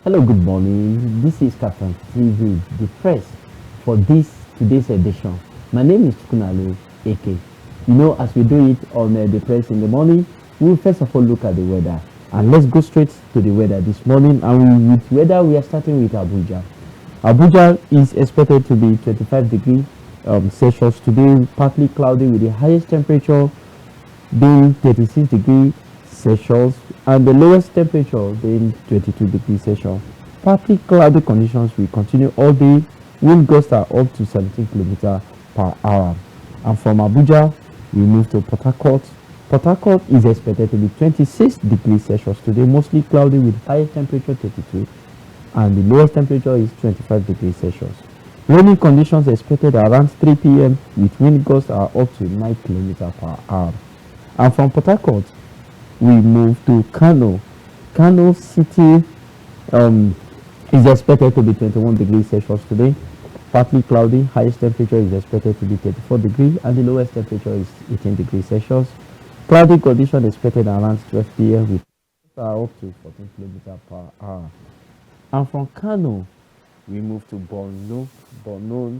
Hello, good morning. This is Captain TV, the press for today's edition. My name is Chukwunalu Eke. As we do it on the press in the morning, we'll first of all look at the weather. And let's go straight to the weather this morning. And with weather, we are starting with Abuja. Abuja is expected to be 25 degrees Celsius today, partly cloudy with the highest temperature being 36 degrees Celsius and the lowest temperature being 22 degrees Celsius. Partly cloudy conditions will continue all day. Wind gusts are up to 17 kilometers per hour. And from Abuja, we move to Port Harcourt. Port Harcourt is expected to be 26 degrees Celsius today, mostly cloudy with highest temperature 32 and the lowest temperature is 25 degrees Celsius. Raining conditions expected around 3 p.m. with wind gusts are up to 9 kilometers per hour. And from Port Harcourt, we move to Kano. Kano City is expected to be 21 degrees Celsius today, partly cloudy. Highest temperature is expected to be 34 degrees and the lowest temperature is 18 degrees Celsius. Cloudy condition expected around 12 p.m. with up to 14 kilometers per hour. And from Kano, we move to Borno. Borno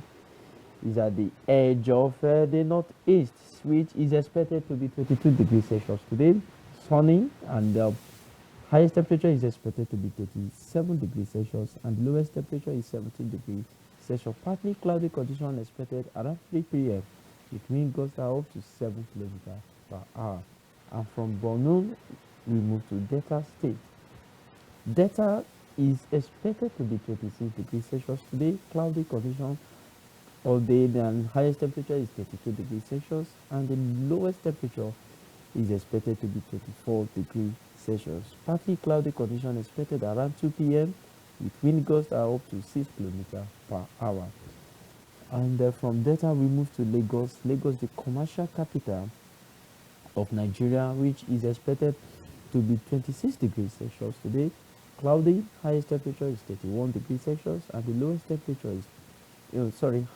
is at the edge of the northeast, which is expected to be 22 degrees Celsius today, sunny, and the highest temperature is expected to be 37 degrees Celsius, and the lowest temperature is 17 degrees Celsius. Partly cloudy condition expected around 3 p.m. with wind gusts are up to 7 kilometers per hour. And from Borno, we move to Delta State. Delta is expected to be 26 degrees Celsius today, cloudy condition all day. The highest temperature is 32 degrees Celsius and the lowest temperature is expected to be 24 degrees Celsius. Partly cloudy condition expected around 2 p.m. with wind gusts are up to 6 kilometers per hour. And from Delta we move to Lagos. Lagos, the commercial capital of Nigeria, which is expected to be 26 degrees Celsius today, cloudy. Highest temperature is 31 degrees Celsius and the lowest temperature is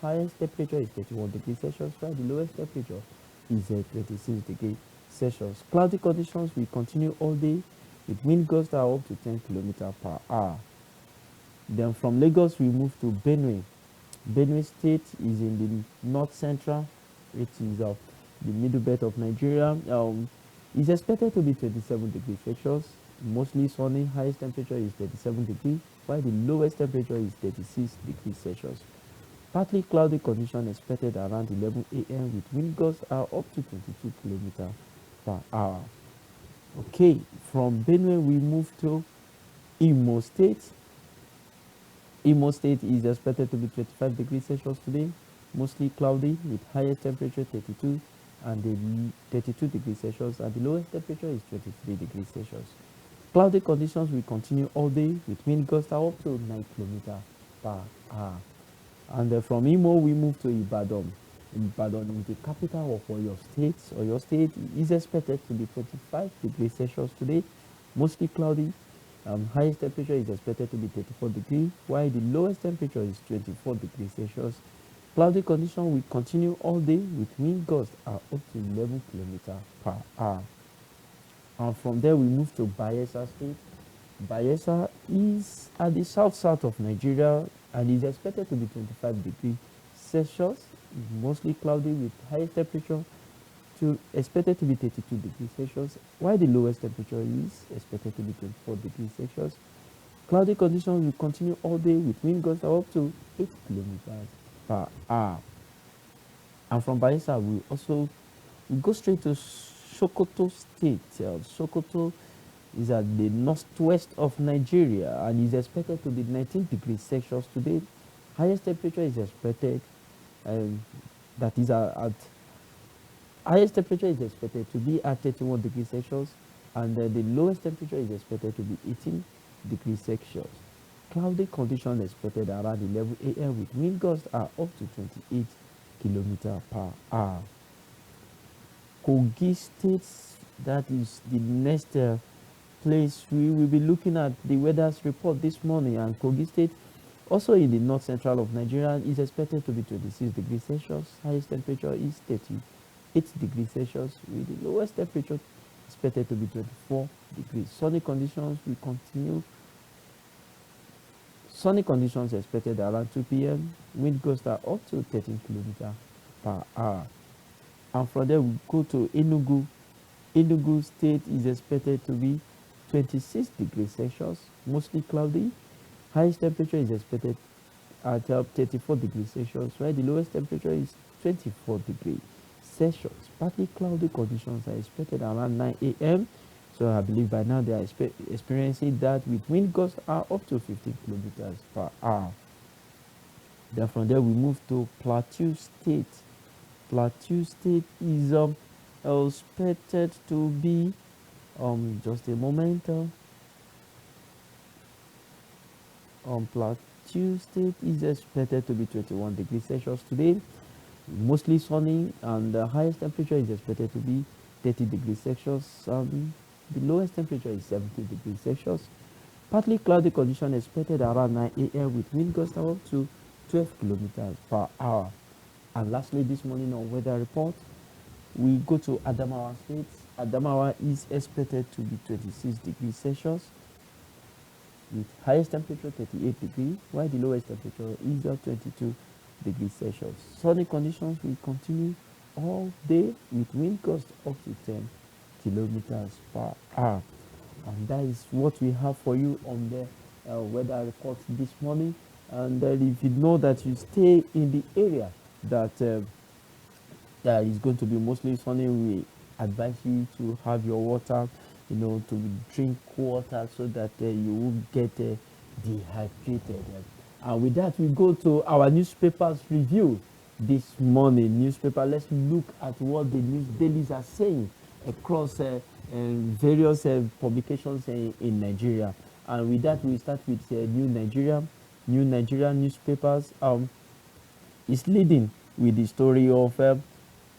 highest temperature is 31 degrees Celsius while the lowest temperature is 26 degrees Celsius. Cloudy conditions will continue all day with wind gusts are up to 10 kilometers per hour. Then from Lagos we move to Benue. Benue State is in the north central, which is the middle belt of Nigeria. Is expected to be 27 degrees Celsius, mostly sunny. Highest temperature is 37 degrees while the lowest temperature is 36 degrees Celsius. Partly cloudy condition expected around 11 a.m. with wind gusts are up to 22 kilometers per hour. Okay, from Benue we move to Imo State. Imo State is expected to be 25 degrees Celsius today, mostly cloudy with highest temperature 32 and the 32 degrees Celsius and the lowest temperature is 23 degrees Celsius. Cloudy conditions will continue all day with wind gusts are up to 9 kilometers per hour. And from Imo we move to Ibadan. Ibadan is the capital of Oyo State. Oyo State is expected to be 25 degrees Celsius today, mostly cloudy. Highest temperature is expected to be 34 degrees, while the lowest temperature is 24 degrees Celsius. Cloudy condition will continue all day with wind gusts are up to 11 kilometers per hour. And from there we move to Bayelsa State. Bayelsa is at the south of Nigeria and is expected to be 25 degrees Celsius, mostly cloudy with highest temperature expected to be 32 degrees Celsius, while the lowest temperature is expected to be 24 degrees Celsius. Cloudy conditions will continue all day with wind gusts up to 8 kilometers per hour. And from Bayelsa we go straight to Sokoto State. Sokoto is at the northwest of Nigeria and is expected to be 19 degrees Celsius today. Highest temperature is expected highest temperature is expected to be at 31 degrees Celsius and the lowest temperature is expected to be 18 degrees Celsius. Cloudy conditions expected around 11 a.m. with wind gusts are up to 28 kilometers per hour. Kogi State, that is the next place we will be looking at the weather's report this morning. And Kogi State, also in the north central of Nigeria, is expected to be 26 degrees Celsius. Highest temperature is 38 degrees Celsius with the lowest temperature expected to be 24 degrees. Sunny conditions will continue Sunny conditions expected around 2 p.m. Wind gusts are up to 13 kilometers per hour. And from there we go to Enugu. Enugu State is expected to be 26 degrees Celsius, mostly cloudy. Highest temperature is expected at 34 degrees Celsius, while the lowest temperature is 24 degrees Celsius. Partly cloudy conditions are expected around 9 a.m. So I believe by now they are experiencing that, with wind gusts are up to 15 kilometers per hour. Then from there we move to Plateau State. Plateau State is expected to be just a moment. Plateau State is expected to be 21 degrees Celsius today, mostly sunny, and the highest temperature is expected to be 30 degrees Celsius. The lowest temperature is 17 degrees Celsius. Partly cloudy condition expected around 9 a.m. with wind gusts up to 12 kilometers per hour. And lastly, this morning on weather report, we go to Adamawa State. Adamawa is expected to be 26 degrees Celsius with highest temperature 38 degrees, while the lowest temperature is 22 degrees Celsius. Sunny conditions will continue all day with wind gusts up to 10 kilometers per hour. And that is what we have for you on the weather report this morning. And if you know that you stay in the area that that is going to be mostly sunny, we advise you to have your water, to drink water so that you won't get dehydrated. And with that, we go to our newspapers review this morning. Newspaper, let's look at what the news dailies are saying across various publications in Nigeria. And with that, we start with New Nigeria. New Nigeria newspapers is leading with the story of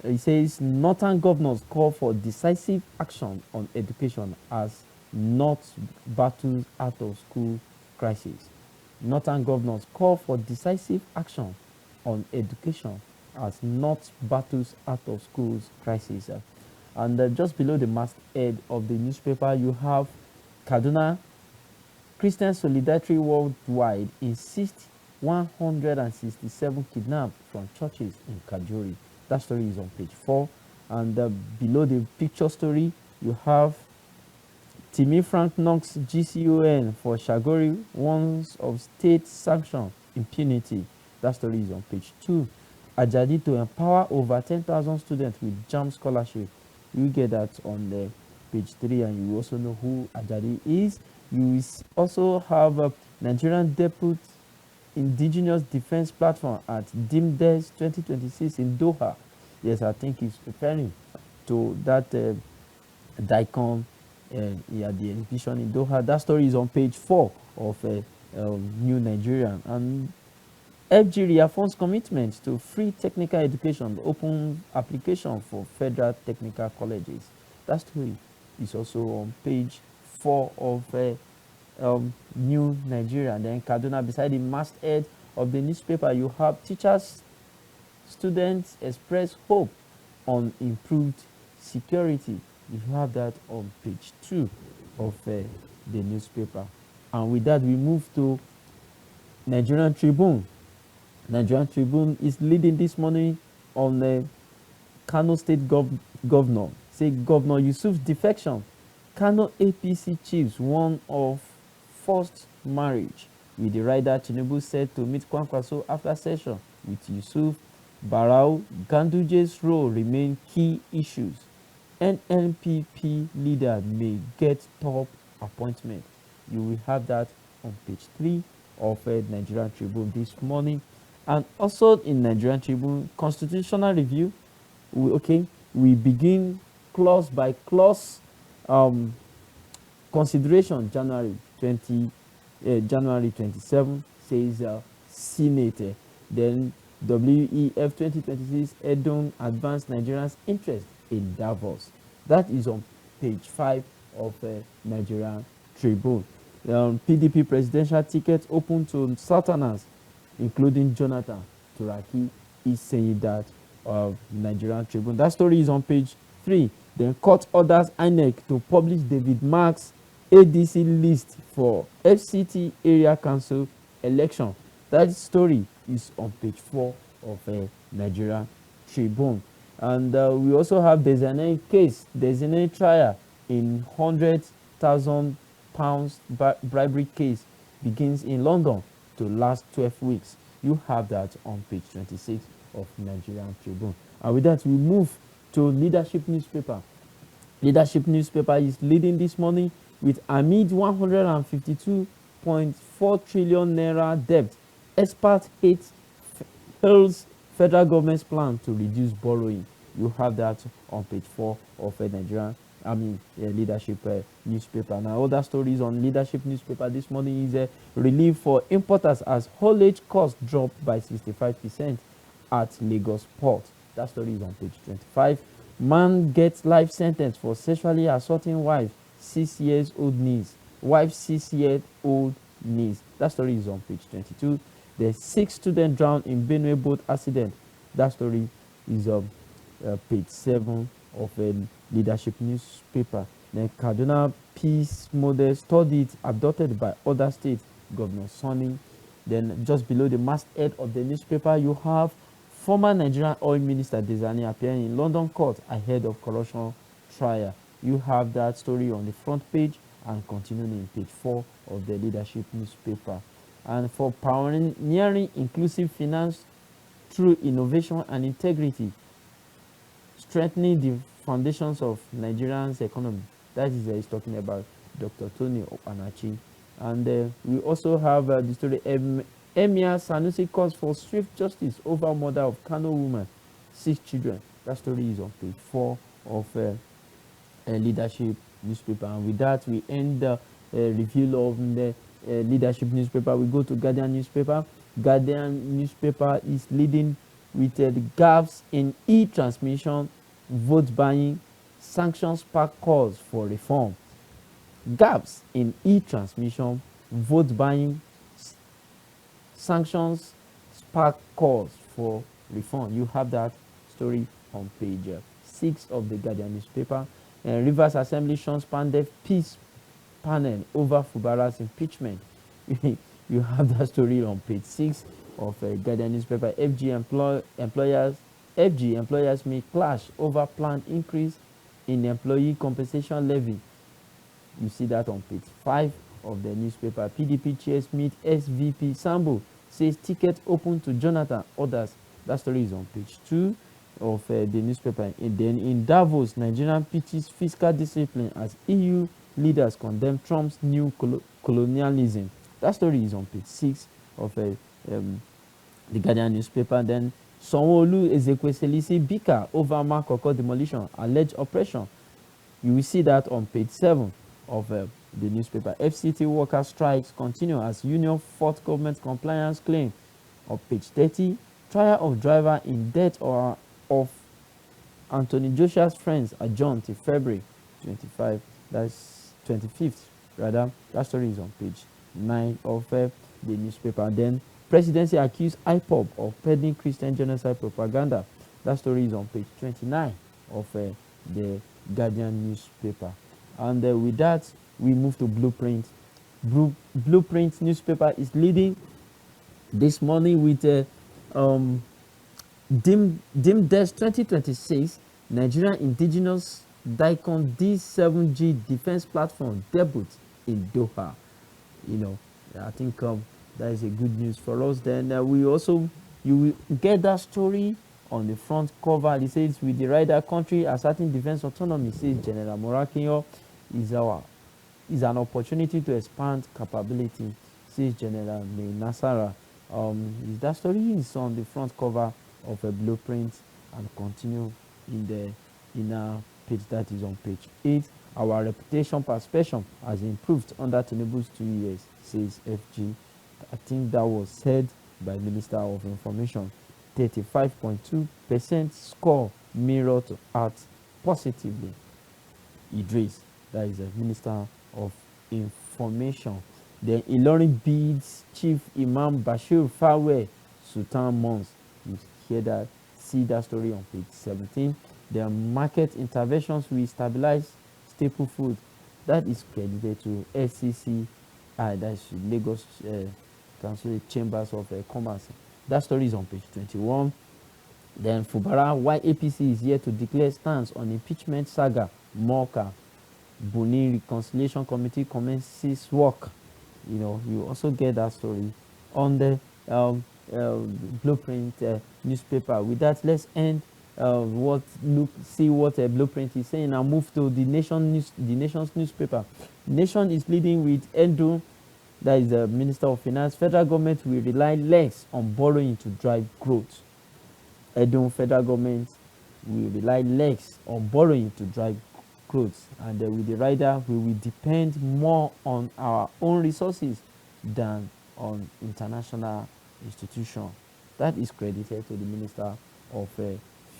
it says Northern governors call for decisive action on education as North battles out of school crisis. Northern governors call for decisive action on education as North battles out of schools crisis. And just below the masthead of the newspaper, you have Kaduna Christian Solidarity Worldwide insists 167 kidnapped from churches in Kajuri. That story is on page 4. And below the picture story, you have Timi Frank knocks GCON for Shagori, warns of state-sanctioned impunity. That story is on page 2. Ajadi to empower over 10,000 students with JAM scholarship. You get that on the page 3, and you also know who Ajadi is. You also have Nigerian Deputy Indigenous Defense Platform at DIMDES 2026 in Doha. Yes, I think he's referring to that DICOM at the exhibition in Doha. That story is on page 4 of New Nigerian. And FG reaffirms commitment to free technical education, open application for federal technical colleges. That story is also on page 4 of New Nigeria. And then Kaduna, beside the masthead of the newspaper, you have teachers, students express hope on improved security. You have that on page 2 of the newspaper. And with that, we move to Nigerian Tribune. Nigerian Tribune is leading this morning on the Kano State Governor. Say Governor Yusuf's defection. Kano APC chiefs warn of forced marriage, with the rider Tinubu said to meet Kwankwaso after session with Yusuf. Barau Ganduje's role remain key issues. NNPP leader may get top appointment. You will have that on page 3 of Nigerian Tribune this morning. And also in Nigerian Tribune, constitutional review. We begin clause by clause consideration. January 27 says Senate. Then WEF 2026 Edun advanced Nigeria's interest in Davos. That is on page 5 of Nigerian Tribune. PDP presidential ticket open to Southerners, including Jonathan Turaki, is saying that of Nigerian Tribune. That story is on page 3. Then court orders INEC to publish David Mark's ADC list for FCT area council election. That story is on page 4 of Nigeria Tribune. And we also have there's a trial in £100,000 bribery case begins in London to last 12 weeks. You have that on page 26 of Nigerian Tribune. And with that, we move to Leadership newspaper. Leadership newspaper is leading this morning with amid 152.4 trillion naira debt. Expert hails federal government's plan to reduce borrowing. You have that on page 4 of Nigerian Leadership newspaper. Now, other stories on Leadership newspaper this morning is relief for importers as haulage cost dropped by 65% at Lagos port. That story is on page 25. Man gets life sentence for sexually assaulting wife 6 years old niece. Wife 6 years old niece. That story is on page 22. The 6 students drowned in Benue boat accident. That story is on page 7 of a Leadership newspaper. Then Kaduna Peace Model studied abducted by other states. Governor Sonny. Then just below the masthead of the newspaper, you have former Nigerian Oil Minister Dezani appearing in London court ahead of corruption trial. You have that story on the front page and continuing in page 4 of the Leadership newspaper. And for pioneering inclusive finance through innovation and integrity, strengthening the foundations of Nigerian's economy. That is he's talking about Dr. Tony Opanachi. And we also have the story Emir Sanusi calls for swift justice over murder of Kano woman, 6 children. That story is on page 4 of Leadership newspaper. And with that, we end the review of the Leadership newspaper. We go to Guardian newspaper. Guardian newspaper is leading with the gaps in e-transmission, vote buying, sanctions spark calls for reform. Gaps in e-transmission, vote buying, sanctions spark calls for reform. You have that story on page 6 of the Guardian newspaper. Rivers Assembly shuns Pandef peace panel over Fubara's impeachment. You have that story on page 6 of Guardian newspaper. FG employers may clash over planned increase in employee compensation levy. You see that on page 5 of the newspaper. PDP chairs meet SVP Sambo, says ticket open to Jonathan. Others. That story is on page 2 of the newspaper. And then in Davos, Nigerian pitches fiscal discipline as EU leaders condemn Trump's new colonialism. That story is on page 6 of the Guardian newspaper. Then Sanwo-Olu Ezekweselisi Bika over Makoko demolition, alleged oppression. You will see that on page 7 of the newspaper. FCT worker strikes continue as union fought government compliance claim. On page 30, trial of driver in death or of Anthony Joshua's friends adjourned till February 25. That's 25th rather. That story is on page 9 of the newspaper. Then presidency accused IPOB of peddling Christian genocide propaganda. That story is on page 29 of the Guardian newspaper. And with that, we move to Blueprint. Blueprint newspaper is leading this morning with DIMDES 2026 Nigerian Indigenous Daikon D7G defense platform debut in Doha. You know, I think that is a good news for us. Then you will get that story on the front cover. It says, with the rider country asserting defense autonomy, says General Morakinyo, is an opportunity to expand capability, says General Nasara. That story is on the front cover of a Blueprint and continue in the inner page, that is on page 8. Our reputation perception has improved under Tinubu's 2 years, says FG. I think that was said by Minister of Information. 35.2% score mirrored at positively. Idris, that is a Minister of Information. Then Ilorin bids Chief Imam Bashir Fawe Sultan Mons. You hear that, see that story on page 17. The market interventions will stabilize staple food. That is credited to SCCI, that's Lagos can say chambers of commerce. That story is on page 21. Then Fubara, why APC is here to declare stance on impeachment saga. Moka, Buni Reconciliation Committee commences work. You also get that story on the Blueprint newspaper. With that, let's end see what Blueprint is saying and move to the Nation's newspaper. Nation is leading with Edun, that is the Minister of Finance. Federal government will rely less on borrowing to drive growth. Edun, federal government will rely less on borrowing to drive growth, and with the rider, we will depend more on our own resources than on international institutions. That is credited to the Minister of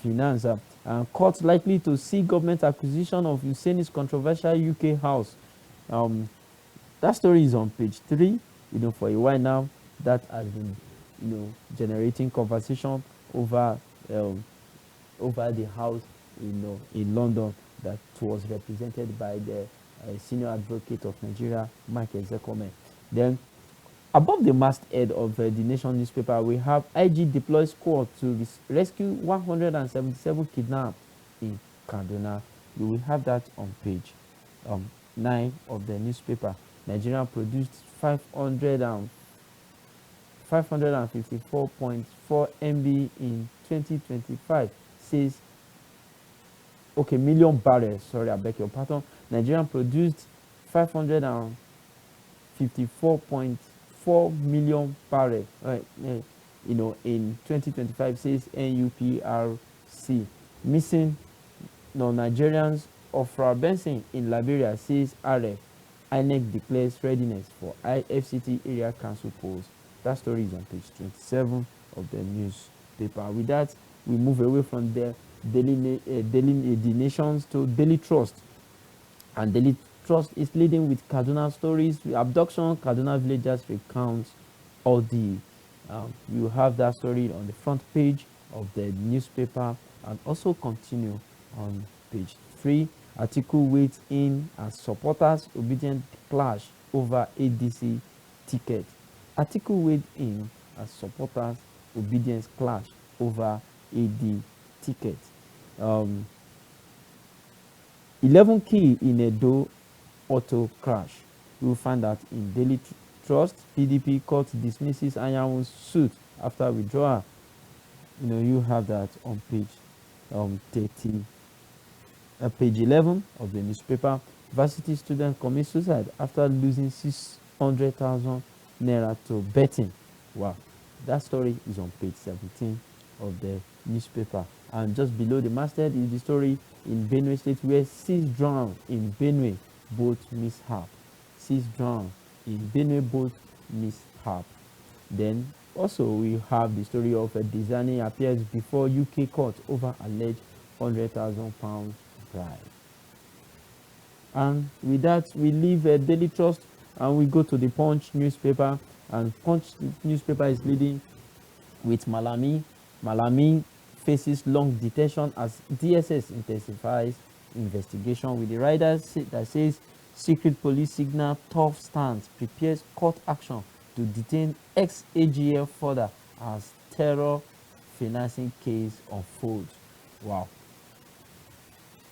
Finance. And court likely to see government acquisition of Hussaini's controversial UK house. That story is on page 3. For a while now, that has been generating conversation over the house in London that was represented by the senior advocate of Nigeria, Mike Ezekome. Then above the masthead of the Nation newspaper, we have IG deploys squad to rescue 177 kidnapped in Kaduna. You will have that on page 9 of the newspaper. Nigeria produced 554.4 MB in 2025, says million barrels. Sorry, I beg your pardon. Nigeria produced 554.4 million barrels. In 2025, says NUPRC. Missing Nigerians of Benson in Liberia, says RF. INEC declares readiness for IFCT area council polls. That story is on page 27 of the newspaper. With that, we move away from the Nations to Daily Trust. And Daily Trust is leading with Kaduna stories. Abduction, Kaduna villagers recount all the. You have that story on the front page of the newspaper, and also continue on page 3. Article weighs in as supporters obedient clash over ADC ticket. Article weighed in as supporters obedience clash over AD ticket. 11 key in Edo auto crash. You will find that in Daily Trust. PDP court dismisses Anyanwu's suit after withdrawal. You have that on page page 11 of the newspaper. Varsity student commits suicide after losing 600,000 naira to betting. Wow, that story is on page 17 of the newspaper. And just below the masthead is the story in Benue State, where 6 drowned in Benue boat mishap. 6 drowned in Benue boat mishap. Then also we have the story of a Dizani appears before UK court over alleged £100,000 bribe. And with that, we leave a Daily Trust and we go to the Punch newspaper. And Punch newspaper is leading with Malami. Malami faces long detention as DSS intensifies investigation, with the rider that says secret police signal tough stance, prepares court action to detain ex-AGF further as terror financing case unfolds. Wow.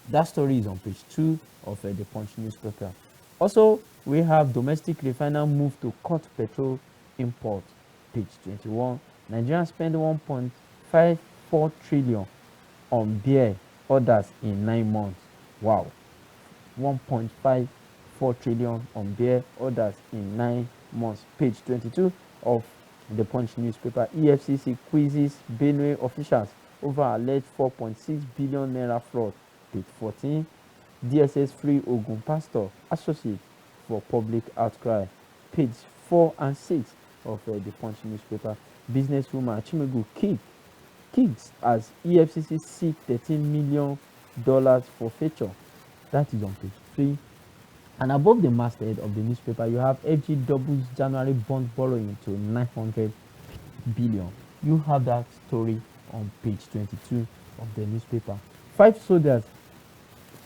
That story is on page 2 of the Punch newspaper. Also, we have domestic refiner move to cut petrol import. Page 21. Nigeria spend 1.54 trillion on beer orders in 9 months. Wow. 1.54 trillion on beer orders in 9 months. Page 22 of the Punch newspaper. EFCC quizzes Benue officials over alleged 4.6 billion naira fraud. Page 14. DSS free Ogun pastor associate for public outcry. Page 4 and 6 of the Punch newspaper. Businesswoman Chimegu kicks as EFCC seek $13 million forfeiture. That is on page 3. And above the masthead of the newspaper, you have FG doubles January bond borrowing to 900 billion. You have that story on page 22 of the newspaper. 5 soldiers,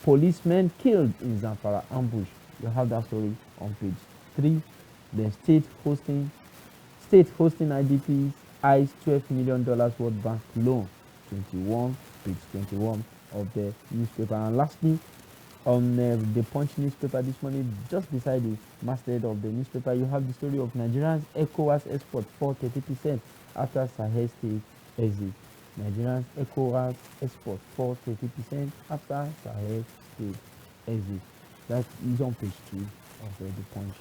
policemen killed in Zamfara ambush. You have that story on page 3. The state State hosting IDPs eyes $12 million worth bank loan. 21, page 21 of the newspaper. And lastly, on the Punch newspaper this morning, just beside the masthead of the newspaper, you have the story of Nigerians ECOWAS export fall 30% after Sahel state exit. Nigerians ECOWAS export fall 30% after Sahel state exit. That is on page 2 of the Punch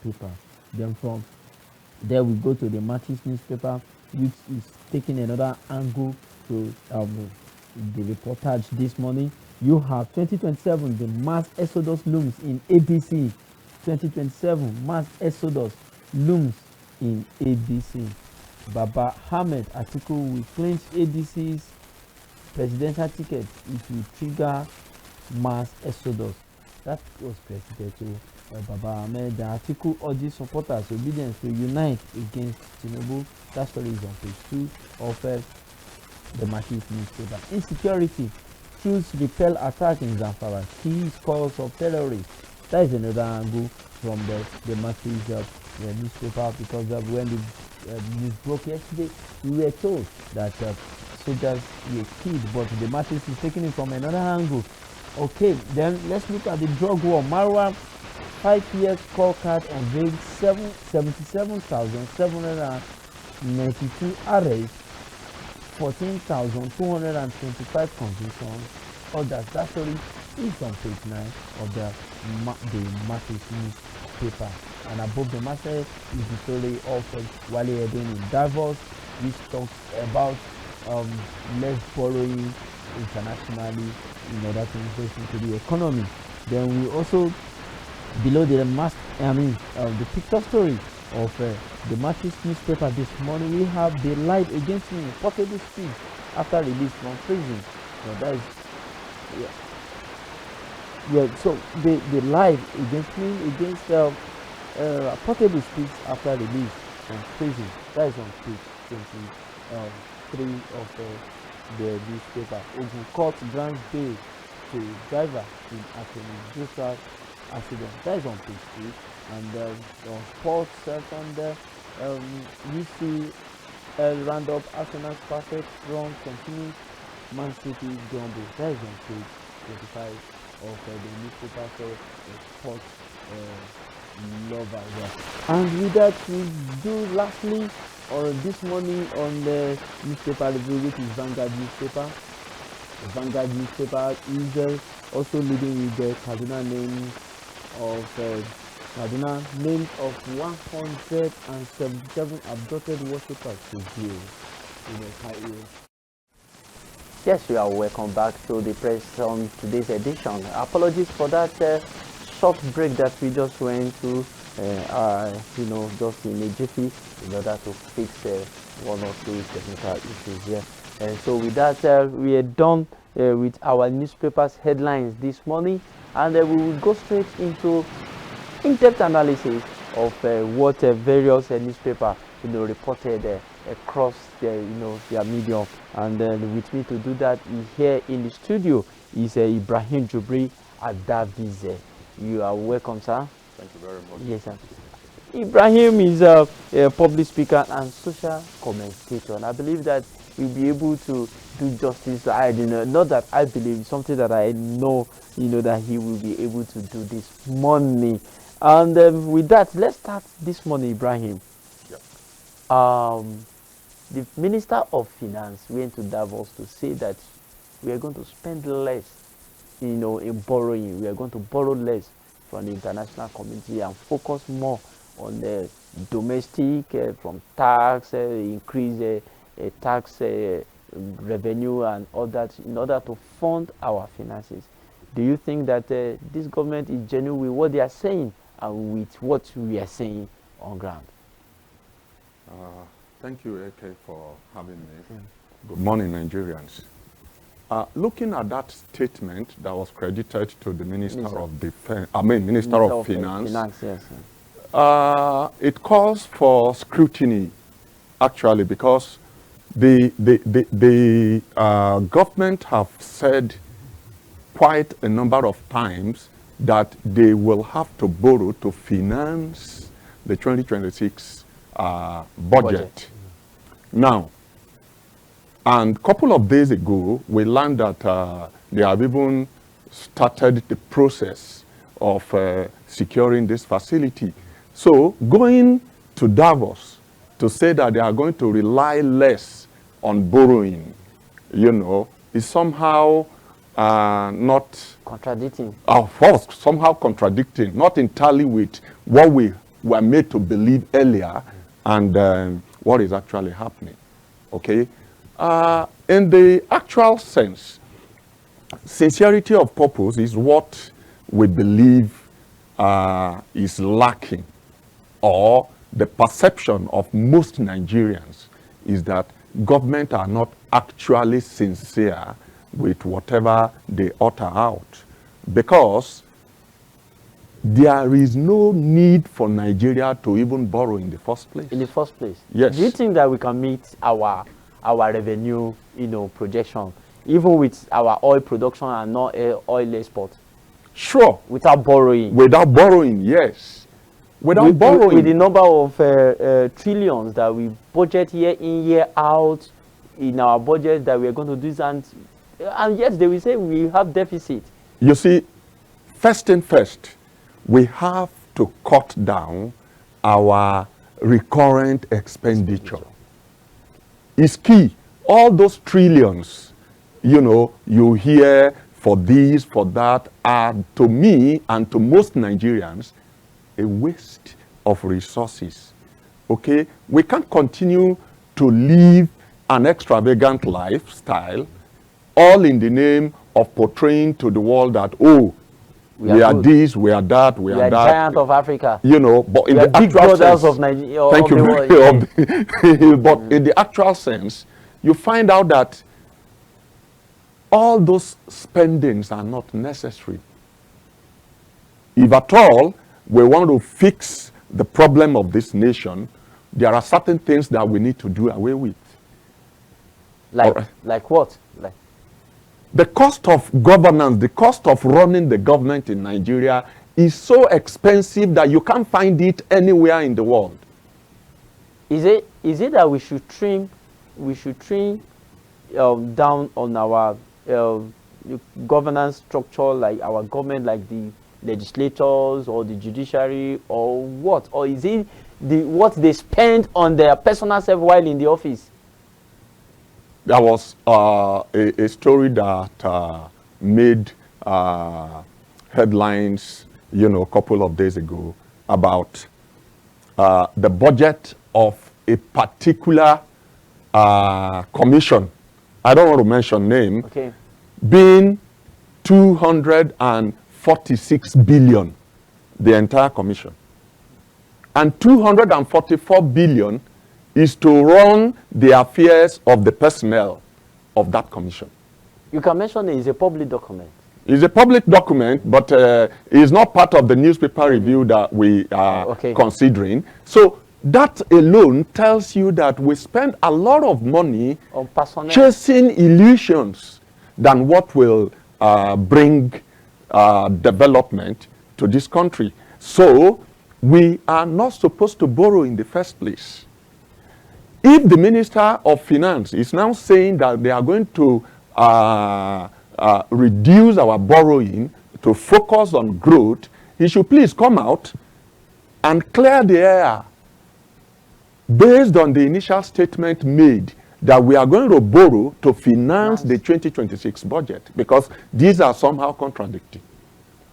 newspaper. Then from there we go to the Matrix newspaper, which is taking another angle to the reportage this morning. You have 2027, the mass exodus looms in ADC. 2027, mass exodus looms in ADC. Baba Ahmed Atiku will clinch ADC's presidential ticket if you trigger mass exodus. That was President Baba Ahmed Atiku urges supporters obedience to unite against Tinubu. That story is on page 2 of the Matrix newspaper. Insecurity. Troops repel attack in Zamfara. Key cause of terrorists. That is another angle from the Matrix newspaper, because when the news broke yesterday, we were told that soldiers were killed, but the Matrix is taking it from another angle. Okay, then let's look at the drug war. Marwa 5 years scorecard unveiled 77,792 arrests, 14,225 convictions. Others. That story is on page 9 of the Matrix newspaper. And above the masthead is the story of Wale Edun in Davos, which talks about less borrowing internationally in order to invest into the economy. Then we also, below the the picture story of the Matrix newspaper this morning, we have the light against me, portable speed after release from prison. So that is so the light against me against portable speed after release from prison. That is on page 23 of the newspaper. Ogun Court grants bail to driver in Akemi accident. That is on page 3. And on sports second, we see roundup Arsenal's perfect run continues. Man City Gumbo. That is on page 25 of the newspaper for the sports lovers. And with that, we do lastly this morning on the newspaper review, which is Vanguard newspaper. The Vanguard newspaper is also leading with the Kaduna names of 177 abducted worshippers to jail in Ohio. Yes, you are welcome back to the press on today's edition. Apologies for that short break that we just went to, just in a jiffy in order to fix one or two technical issues here. So with that, we are done with our newspaper's headlines this morning, and we will go straight into in-depth analysis of what various newspapers reported across their medium. And with me to do that here in the studio is Ibrahim Jibril Adavize. You are welcome, sir. Thank you very much. Yes, sir. Ibrahim is a public speaker and social commentator, and I believe that we'll be able to do justice. Not that I believe, something that I know, that he will be able to do this morning. And with that, let's start this morning, Ibrahim. Yep. The Minister of Finance went to Davos to say that we are going to spend less, in borrowing. We are going to borrow less from the international community and focus more on the domestic, from tax, increase tax revenue and all that, in order to fund our finances. Do you think that this government is genuine with what they are saying and with what we are saying on ground? Thank you, Eke, for having me. Good morning, Nigerians. Looking at that statement that was credited to the Minister of Defense, Minister of Finance, yes, it calls for scrutiny, actually, because the government have said quite a number of times that they will have to borrow to finance the 2026 budget. Now, and a couple of days ago, we learned that they have even started the process of securing this facility. So going to Davos to say that they are going to rely less on borrowing, you know, is somehow not contradicting. Of course, somehow contradicting, not entirely with what we were made to believe earlier and what is actually happening. Okay? In the actual sense, sincerity of purpose is what we believe is lacking, or the perception of most Nigerians is that government are not actually sincere with whatever they utter out, because there is no need for Nigeria to even borrow in the first place. In the first place? Yes. Do you think that we can meet our revenue, you know, projection, even with our oil production and not oil export? Sure. Without borrowing? Without borrowing, yes. Without borrowing. With the number of trillions that we budget year in, year out in our budget that we are going to do this, and yes, they will say we have deficit. You see, first and first, we have to cut down our recurrent expenditure. It's key. All those trillions, you know, you hear for this, for that, are to me and to most Nigerians a waste of resources. Okay? We can't continue to live an extravagant lifestyle, all in the name of portraying to the world that, oh, we are this, we are that, we are that. Giant of Africa. You know, but in the actual sense, of Nigeria, thank you very much. But in the actual sense, you find out that all those spendings are not necessary. If at all we want to fix the problem of this nation, there are certain things that we need to do away with. Like what? Like the cost of governance, the cost of running the government in Nigeria is so expensive that you can't find it anywhere in the world. Is it that we should trim down on our governance structure, like our government, like the legislators or the judiciary, or what? Or is it what they spend on their personal self while in the office? There was a story that made headlines, you know, a couple of days ago about the budget of a particular commission. I don't want to mention name. Okay. Being 246 billion, the entire commission. And 244 billion is to run the affairs of the personnel of that commission. You can mention it is a public document. It's a public document, but it's not part of the newspaper review that we are considering. So that alone tells you that we spend a lot of money on personnel, chasing illusions than what will bring development to this country. So we are not supposed to borrow in the first place. If the Minister of Finance is now saying that they are going to reduce our borrowing to focus on growth, he should please come out and clear the air based on the initial statement made that we are going to borrow to finance the 2026 budget, because these are somehow contradicting.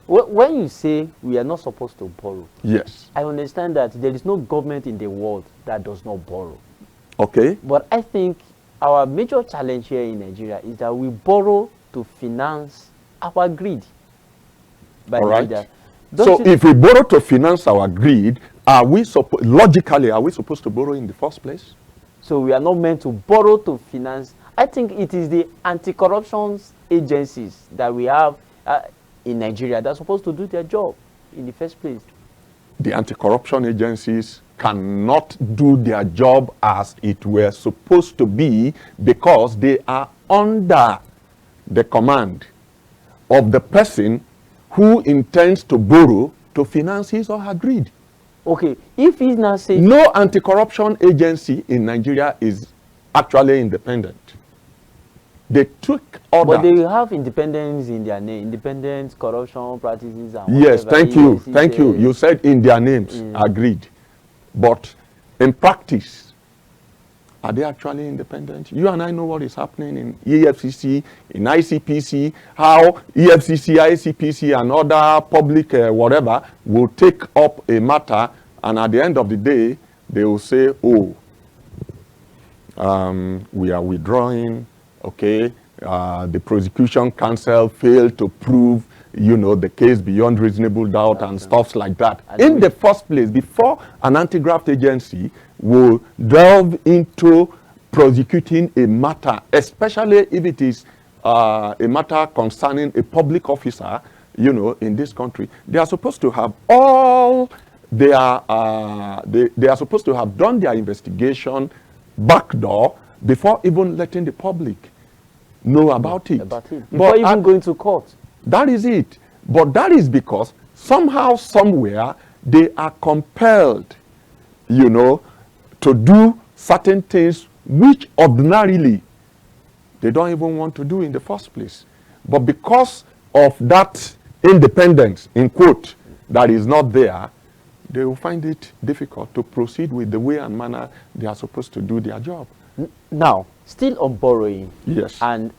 When you say we are not supposed to borrow, yes, I understand that there is no government in the world that does not borrow. Okay. But I think our major challenge here in Nigeria is that we borrow to finance our greed. All right. So if we borrow to finance our greed, are we logically, are we supposed to borrow in the first place? So we are not meant to borrow to finance. I think it is the anti-corruption agencies that we have in Nigeria that are supposed to do their job in the first place. The anti-corruption agencies cannot do their job as it were supposed to be, because they are under the command of the person who intends to borrow to finance his or her greed. Okay, if he's now saying... No anti-corruption agency in Nigeria is actually independent. They took order. But they have independence in their name, independent corruption practices and yes, whatever. thank you. You said in their names, agreed. But in practice, are they actually independent? You and I know what is happening in EFCC, in ICPC, how EFCC, ICPC, and other public whatever will take up a matter, and at the end of the day, they will say, oh, we are withdrawing, okay, the prosecution counsel failed to prove, you know, the case beyond reasonable doubt and stuff like that. In the first place, before an anti-graft agency will delve into prosecuting a matter, especially if it is a matter concerning a public officer, you know, in this country, they are supposed to have all their, they are supposed to have done their investigation backdoor before even letting the public know about it. Before even going to court. That is it. But that is because somehow, somewhere, they are compelled, you know, to do certain things which ordinarily they don't even want to do in the first place. But because of that independence, in quote, that is not there, they will find it difficult to proceed with the way and manner they are supposed to do their job. Now, still on borrowing, yes, and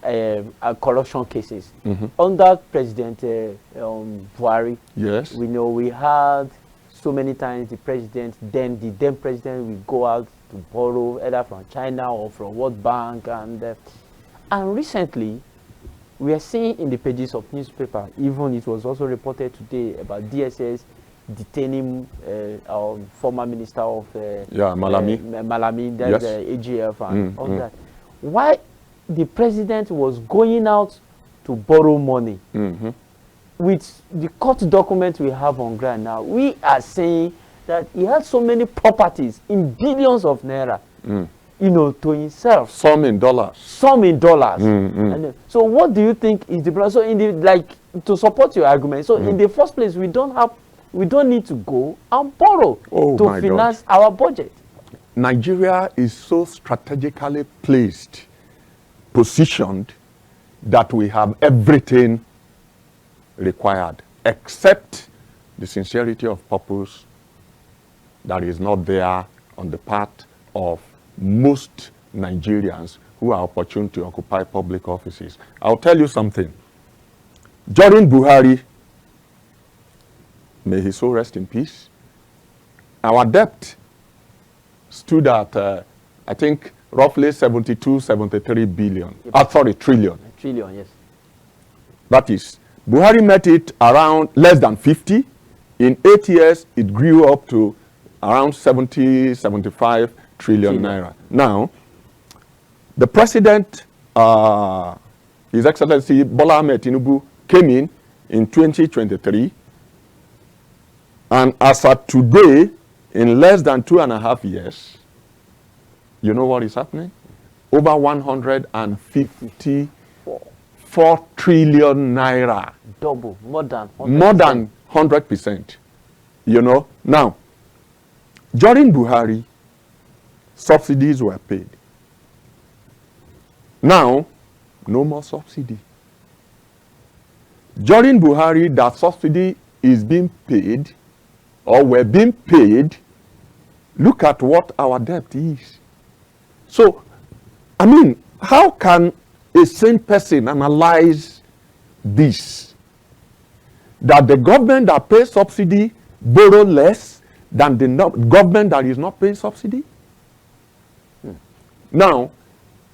corruption cases, under President Buhari, yes, we know we had so many times the president, then the then president will go out to borrow either from China or from World Bank, and recently we are seeing in the pages of newspaper, even it was also reported today about DSS detaining our former minister of Malami, that's the AGF and all that. Why the president was going out to borrow money? With the court document we have on ground now, we are saying that he had so many properties in billions of naira, you know, to himself. Some in dollars. Some in dollars. And, so what do you think is the plan? So in the, like, to support your argument, so in the first place, we don't need to go and borrow to finance our budget. Nigeria is so strategically placed, positioned, that we have everything required, except the sincerity of purpose that is not there on the part of most Nigerians who are opportune to occupy public offices. I'll tell you something. During Buhari, may his soul rest in peace, our debt stood at, I think, roughly 72, 73 billion. Trillion. Trillion, yes. That is, Buhari met it around less than 50. In 8 years, it grew up to around 70, 75 trillion naira. Now, the president, His Excellency Bola Ahmed Tinubu, came in 2023. And as of today, in less than 2.5 years, you know what is happening? Over 154 trillion naira. Double, more than 100%. More than 100%. You know, now, during Buhari, subsidies were paid. Now, no more subsidy. During Buhari, that subsidy is being paid, or were being paid. Look at what our debt is. So, I mean, how can a sane person analyze this? That the government that pays subsidy borrow less than the government that is not paying subsidy? Now,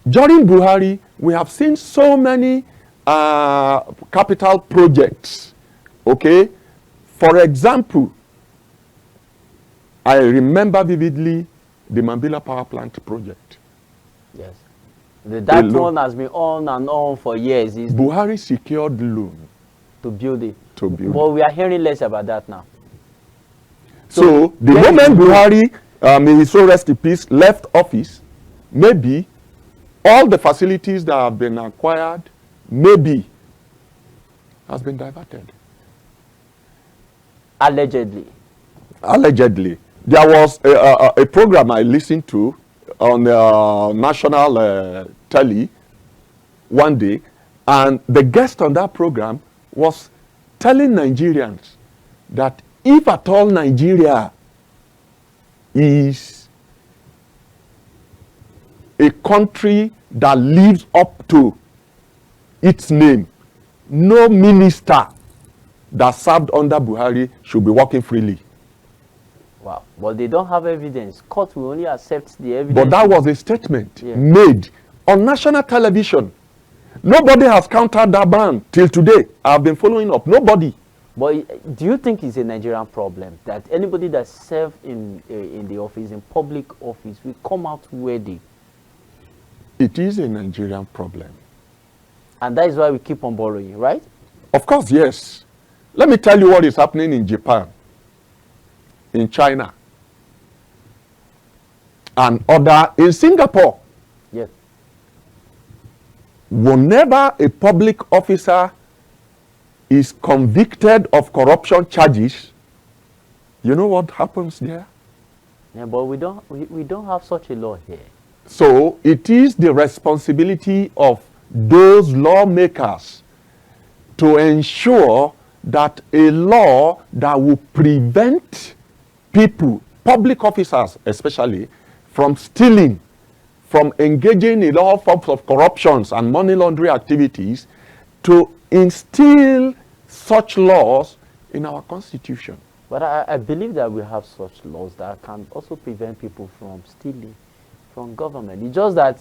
during Buhari, we have seen so many capital projects, okay? For example, I remember vividly the Mambila Power Plant project. Yes. That one has been on and on for years. Buhari secured loan to build it. But we are hearing less about that now. So the moment Buhari, may his soul rest in peace, left office, maybe all the facilities that have been acquired, maybe, has been diverted. Allegedly. Allegedly. There was a program I listened to on national telly one day, and the guest on that program was telling Nigerians that if at all Nigeria is a country that lives up to its name, no minister that served under Buhari should be working freely. Wow, but they don't have evidence. Court will only accept the evidence. But that was a statement made on national television. Nobody has countered that ban till today. I've been following up. Nobody. But do you think it's a Nigerian problem that anybody that serves in the office, in public office, will come out worthy? It is a Nigerian problem. And that is why we keep on borrowing, right? Of course, yes. Let me tell you what is happening in Japan, in China, and in Singapore. Yes. Whenever a public officer is convicted of corruption charges, you know what happens there? Yeah, but we don't have such a law here. So it is the responsibility of those lawmakers to ensure that a law that will prevent people, public officers especially, from stealing, from engaging in all forms of corruptions and money laundering activities, to instill such laws in our constitution. But I believe that we have such laws that can also prevent people from stealing from government. It's just that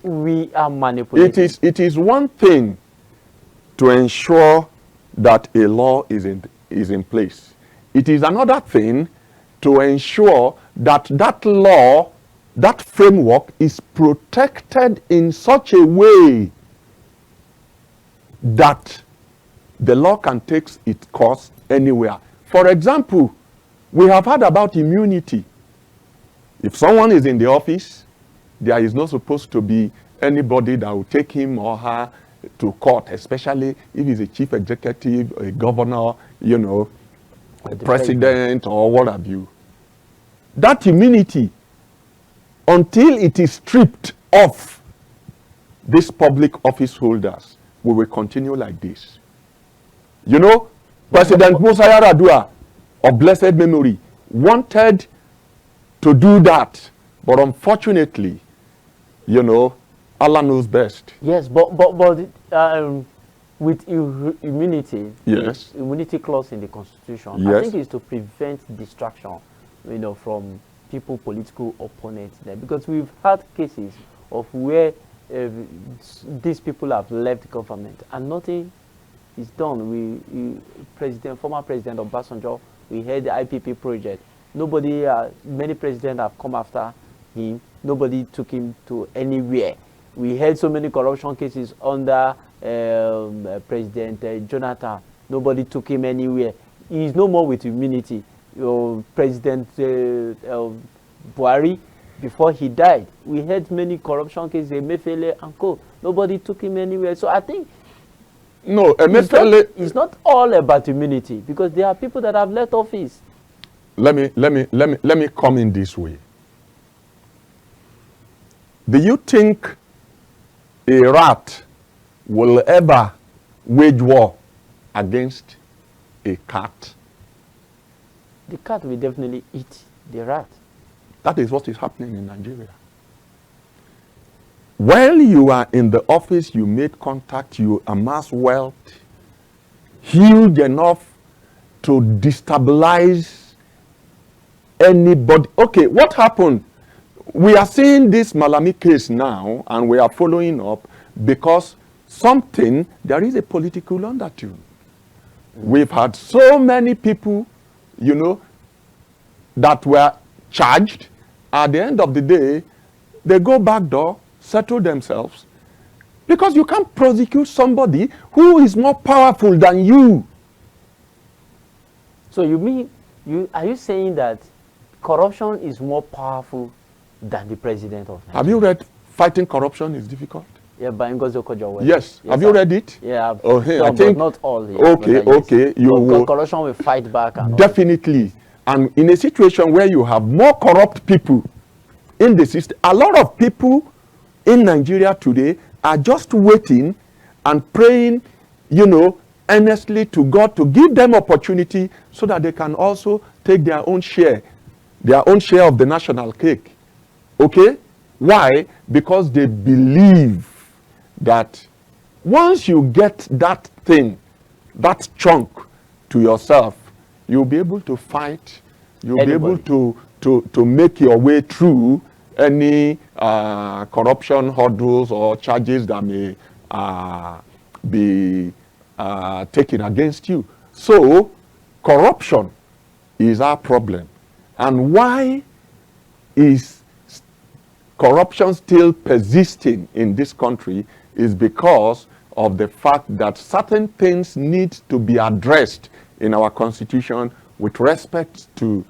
we are manipulating. It is one thing to ensure that a law is in place. It is another thing to ensure that that law, that framework is protected in such a way that the law can take its course anywhere. For example, we have heard about immunity. If someone is in the office, there is not supposed to be anybody that will take him or her to court, especially if he's a chief executive, a governor, you know, a president or what have you. That immunity, until it is stripped off these public office holders, we will continue like this. You know, President Musa Yar'Adua of blessed memory wanted to do that, but unfortunately, you know, Allah knows best. Yes, but with immunity, yes, immunity clause in the Constitution, yes, I think it's to prevent distraction, you know, from people, political opponents there, because we've had cases of where these people have left government and nothing is done. Former President Obasanjo, we had the IPP project. Nobody, many presidents have come after him. Nobody took him to anywhere. We had so many corruption cases under President Jonathan. Nobody took him anywhere. He is no more with immunity. President Buhari, before he died, we had many corruption cases, Emefiele and co. Nobody took him anywhere. So I think no, Emefiele, it's not all about immunity, because there are people that have left office. Let me come in this way. Do you think a rat will ever wage war against a cat? The cat will definitely eat the rat. That is what is happening in Nigeria. While you are in the office, you made contact, you amass wealth, huge enough to destabilize anybody. Okay, what happened? We are seeing this Malami case now, and we are following up because there is a political undertone. We've had so many people, you know, that were charged. At the end of the day, they go back door, settle themselves, because you can't prosecute somebody who is more powerful than you. So are you saying that corruption is more powerful than the president of Nigeria? Have you read Fighting Corruption is Difficult? Yeah, by Ngozi Okonjo-Iweala. Yes. Have you read it? Yeah. Okay, I think not all. Yeah, okay. You will corruption will fight back. And definitely. And in a situation where you have more corrupt people in the system, a lot of people in Nigeria today are just waiting and praying, you know, earnestly to God to give them opportunity so that they can also take their own share of the national cake. Okay? Why? Because they believe that once you get that thing, that chunk to yourself, you'll be able to fight, you'll be able to make your way through any corruption hurdles or charges that may be taken against you. So, corruption is our problem. And why is corruption still persisting in this country is because of the fact that certain things need to be addressed in our constitution with respect to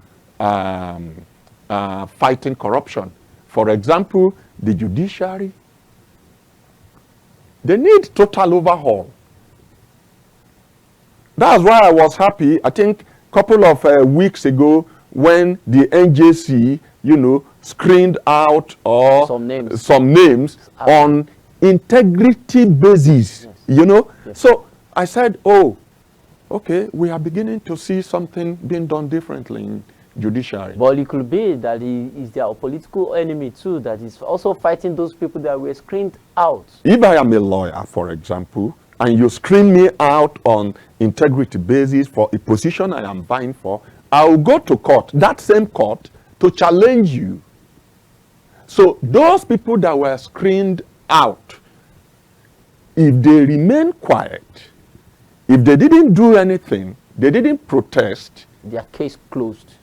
fighting corruption. For example, the judiciary, they need total overhaul. That's why I was happy, I think, a couple of weeks ago when the NJC, you know, screened out or some names on integrity basis, yes. You know. Yes. So I said, oh, okay, we are beginning to see something being done differently in judiciary. But it could be that he is their political enemy too, that is also fighting those people that were screened out. If I am a lawyer, for example, and you screen me out on integrity basis for a position I am vying for, I will go to court, that same court, to challenge you. So those people that were screened out, if they remain quiet, if they didn't do anything, they didn't protest, their case closed.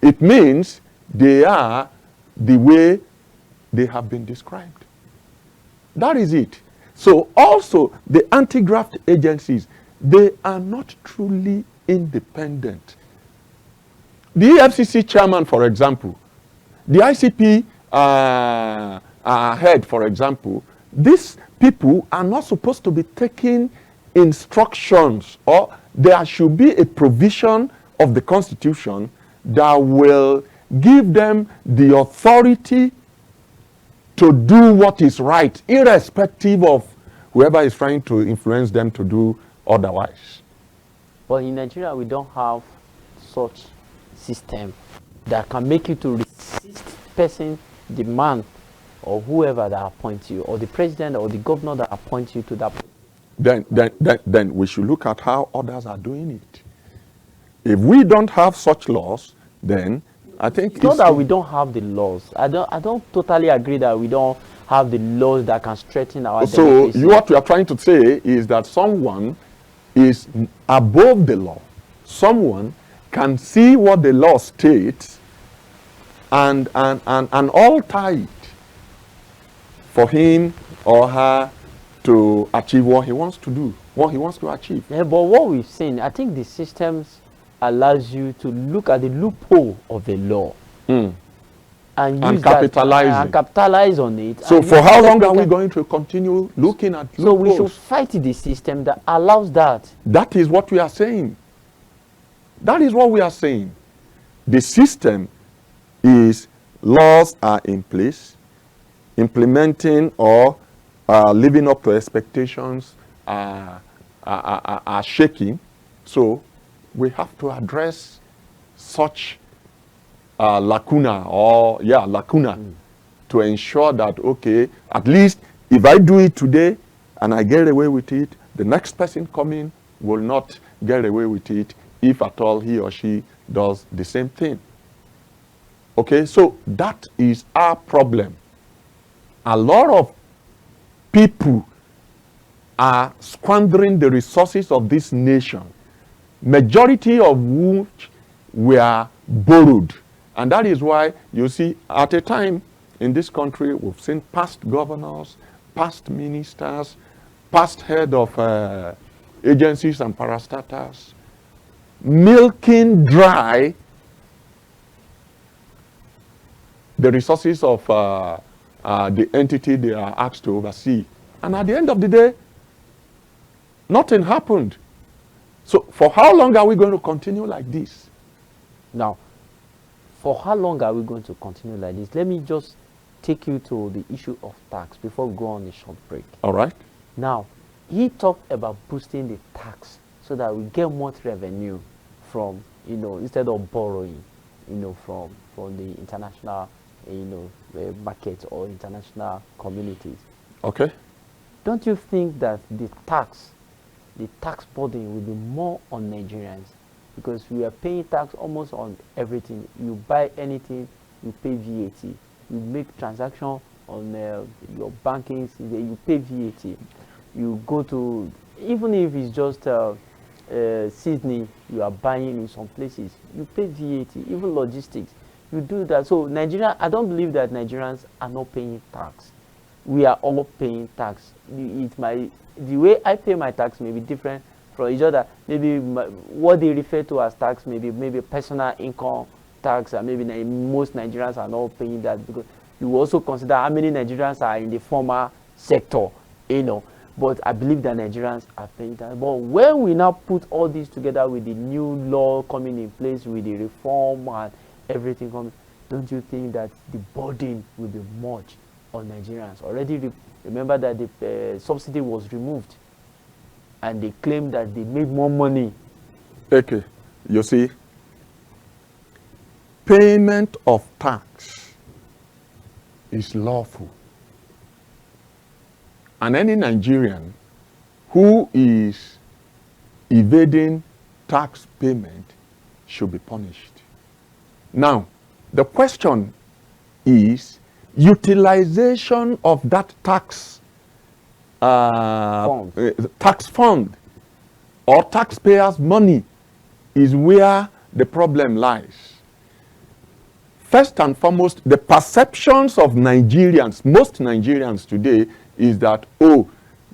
It means they are the way they have been described. That is it. So also the anti-graft agencies, they are not truly independent. The EFCC chairman, for example, the ICP head, for example, these people are not supposed to be taking instructions, or there should be a provision of the Constitution that will give them the authority to do what is right, irrespective of whoever is trying to influence them to do otherwise. But in Nigeria, we don't have such system that can make you to resist person, the man, or whoever that appoints you, or the president or the governor that appoints you to that. Then we should look at how others are doing it. If we don't have such laws, then I think it's not that we don't have the laws. I don't totally agree that we don't have the laws that can strengthen our democracy. So what you are trying to say is that someone is above the law. Someone can see what the law states and alter it for him or her to achieve what he wants to do, what he wants to achieve. Yeah, but what we've seen, I think the systems allows you to look at the loophole of the law and use capitalize on it. So for how long are we going to continue looking at loopholes? So we should fight the system that allows that. That is what we are saying. That is what we are saying. The system is laws are in place, implementing or living up to expectations are shaking. So we have to address such lacuna to ensure that, okay, at least if I do it today and I get away with it, the next person coming will not get away with it if at all he or she does the same thing. Okay, so that is our problem. A lot of people are squandering the resources of this nation, majority of which were borrowed. And that is why you see at a time in this country we've seen past governors, past ministers, past head of agencies and parastatals milking dry the resources of the entity they are asked to oversee. And at the end of the day, nothing happened. So for how long are we going to continue like this? Now, for how long are we going to continue like this? Let me just take you to the issue of tax before we go on a short break. All right. Now, he talked about boosting the tax so that we get more revenue from, instead of borrowing, from the international, market or international communities. Okay. Don't you think that the tax burden will be more on Nigerians? Because we are paying tax almost on everything. You buy anything, you pay VAT. You make transaction on your banking, you pay VAT. You go to, even if it's just Sydney, you are buying in some places, you pay VAT. Even logistics, you do that. So Nigeria, I don't believe that Nigerians are not paying tax. We are all paying tax. The way I pay my tax may be different from each other. Maybe what they refer to as tax, maybe personal income tax, and maybe most Nigerians are not paying that, because you also consider how many Nigerians are in the formal sector, But I believe that Nigerians are paying that. But when we now put all this together with the new law coming in place, with the reform and everything coming, don't you think that the burden will be much on Nigerians? Already remember that the subsidy was removed, and they claim that they made more money. Okay, you see, payment of tax is lawful. And any Nigerian who is evading tax payment should be punished. Now, the question is utilization of that tax fund or taxpayers' money is where the problem lies. First and foremost, the perceptions of Nigerians, most Nigerians today, is that,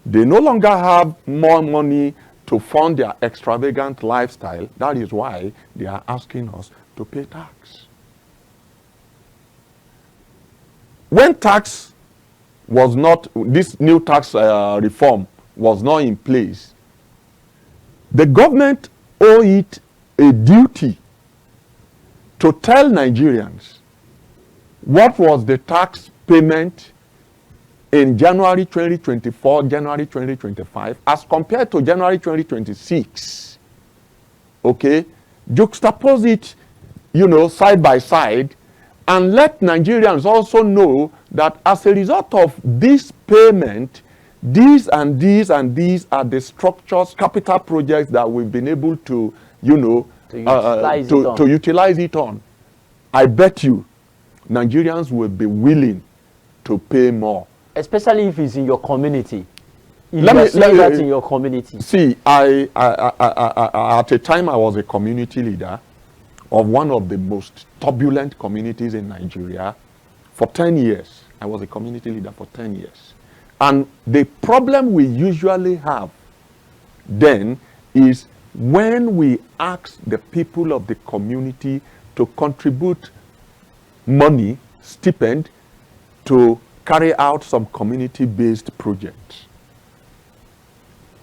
they no longer have more money to fund their extravagant lifestyle. That is why they are asking us to pay tax. When tax was not, this new tax reform was not in place, the government owed it a duty to tell Nigerians what was the tax payment in January 2024, January 2025, as compared to January 2026. Okay? Juxtapose it, side by side, and let Nigerians also know that as a result of this payment, these and these and these are the structures, capital projects that we've been able to, to utilize it on. I bet you Nigerians will be willing to pay more. Especially if it's in your community. Let me that in your community. See, I at a time I was a community leader of one of the most turbulent communities in Nigeria for 10 years. I was a community leader for 10 years. And the problem we usually have then is when we ask the people of the community to contribute money, stipend, to carry out some community-based projects.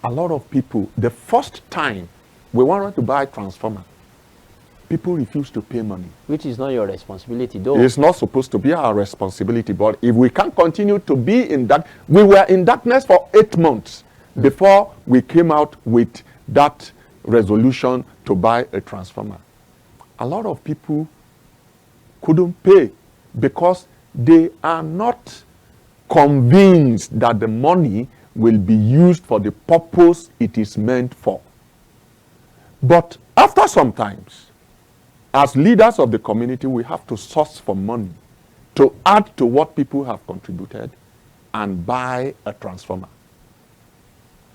A lot of people, the first time we wanted to buy a transformer, people refuse to pay money. Which is not your responsibility, though. It's not supposed to be our responsibility, but if we can't continue to be in that, we were in darkness for 8 months before we came out with that resolution to buy a transformer. A lot of people couldn't pay because they are not convinced that the money will be used for the purpose it is meant for. But after some times, as leaders of the community, we have to source for money to add to what people have contributed and buy a transformer.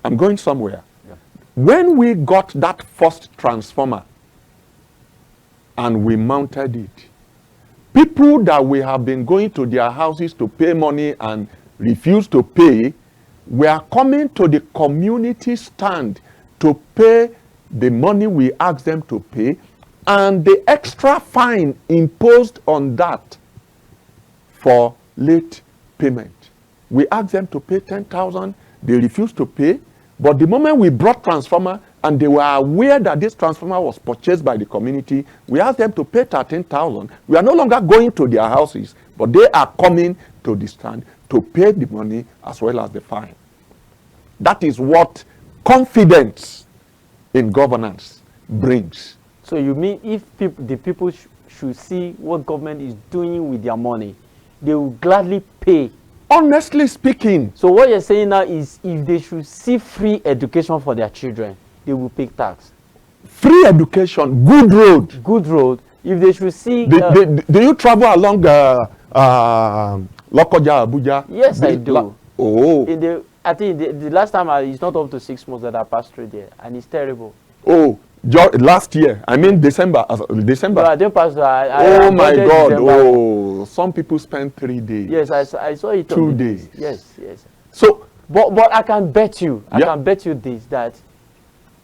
I'm going somewhere. Yeah. When we got that first transformer and we mounted it, people that we have been going to their houses to pay money and refuse to pay were coming to the community stand to pay the money we asked them to pay, and the extra fine imposed on that for late payment. We asked them to pay 10,000, they refused to pay, but the moment we brought transformer, and they were aware that this transformer was purchased by the community, we asked them to pay 13,000. We are no longer going to their houses, but they are coming to the stand to pay the money as well as the fine. That is what confidence in governance brings. So you mean if the people should see what government is doing with their money, they will gladly pay? Honestly speaking. So what you're saying now is if they should see free education for their children, they will pay tax. Free education, good road. Good road. If they should see... do you travel along Lokoja, Abuja? Yes, I do. Oh. I think the last time, it's not up to 6 months that I passed through there, and it's terrible. Oh, last year. I mean December. December. No, I didn't pass. Oh my God. December. Oh, some people spend 3 days. Yes, I saw it. 2 days. Yes. So, but I can bet you. I can bet you this, that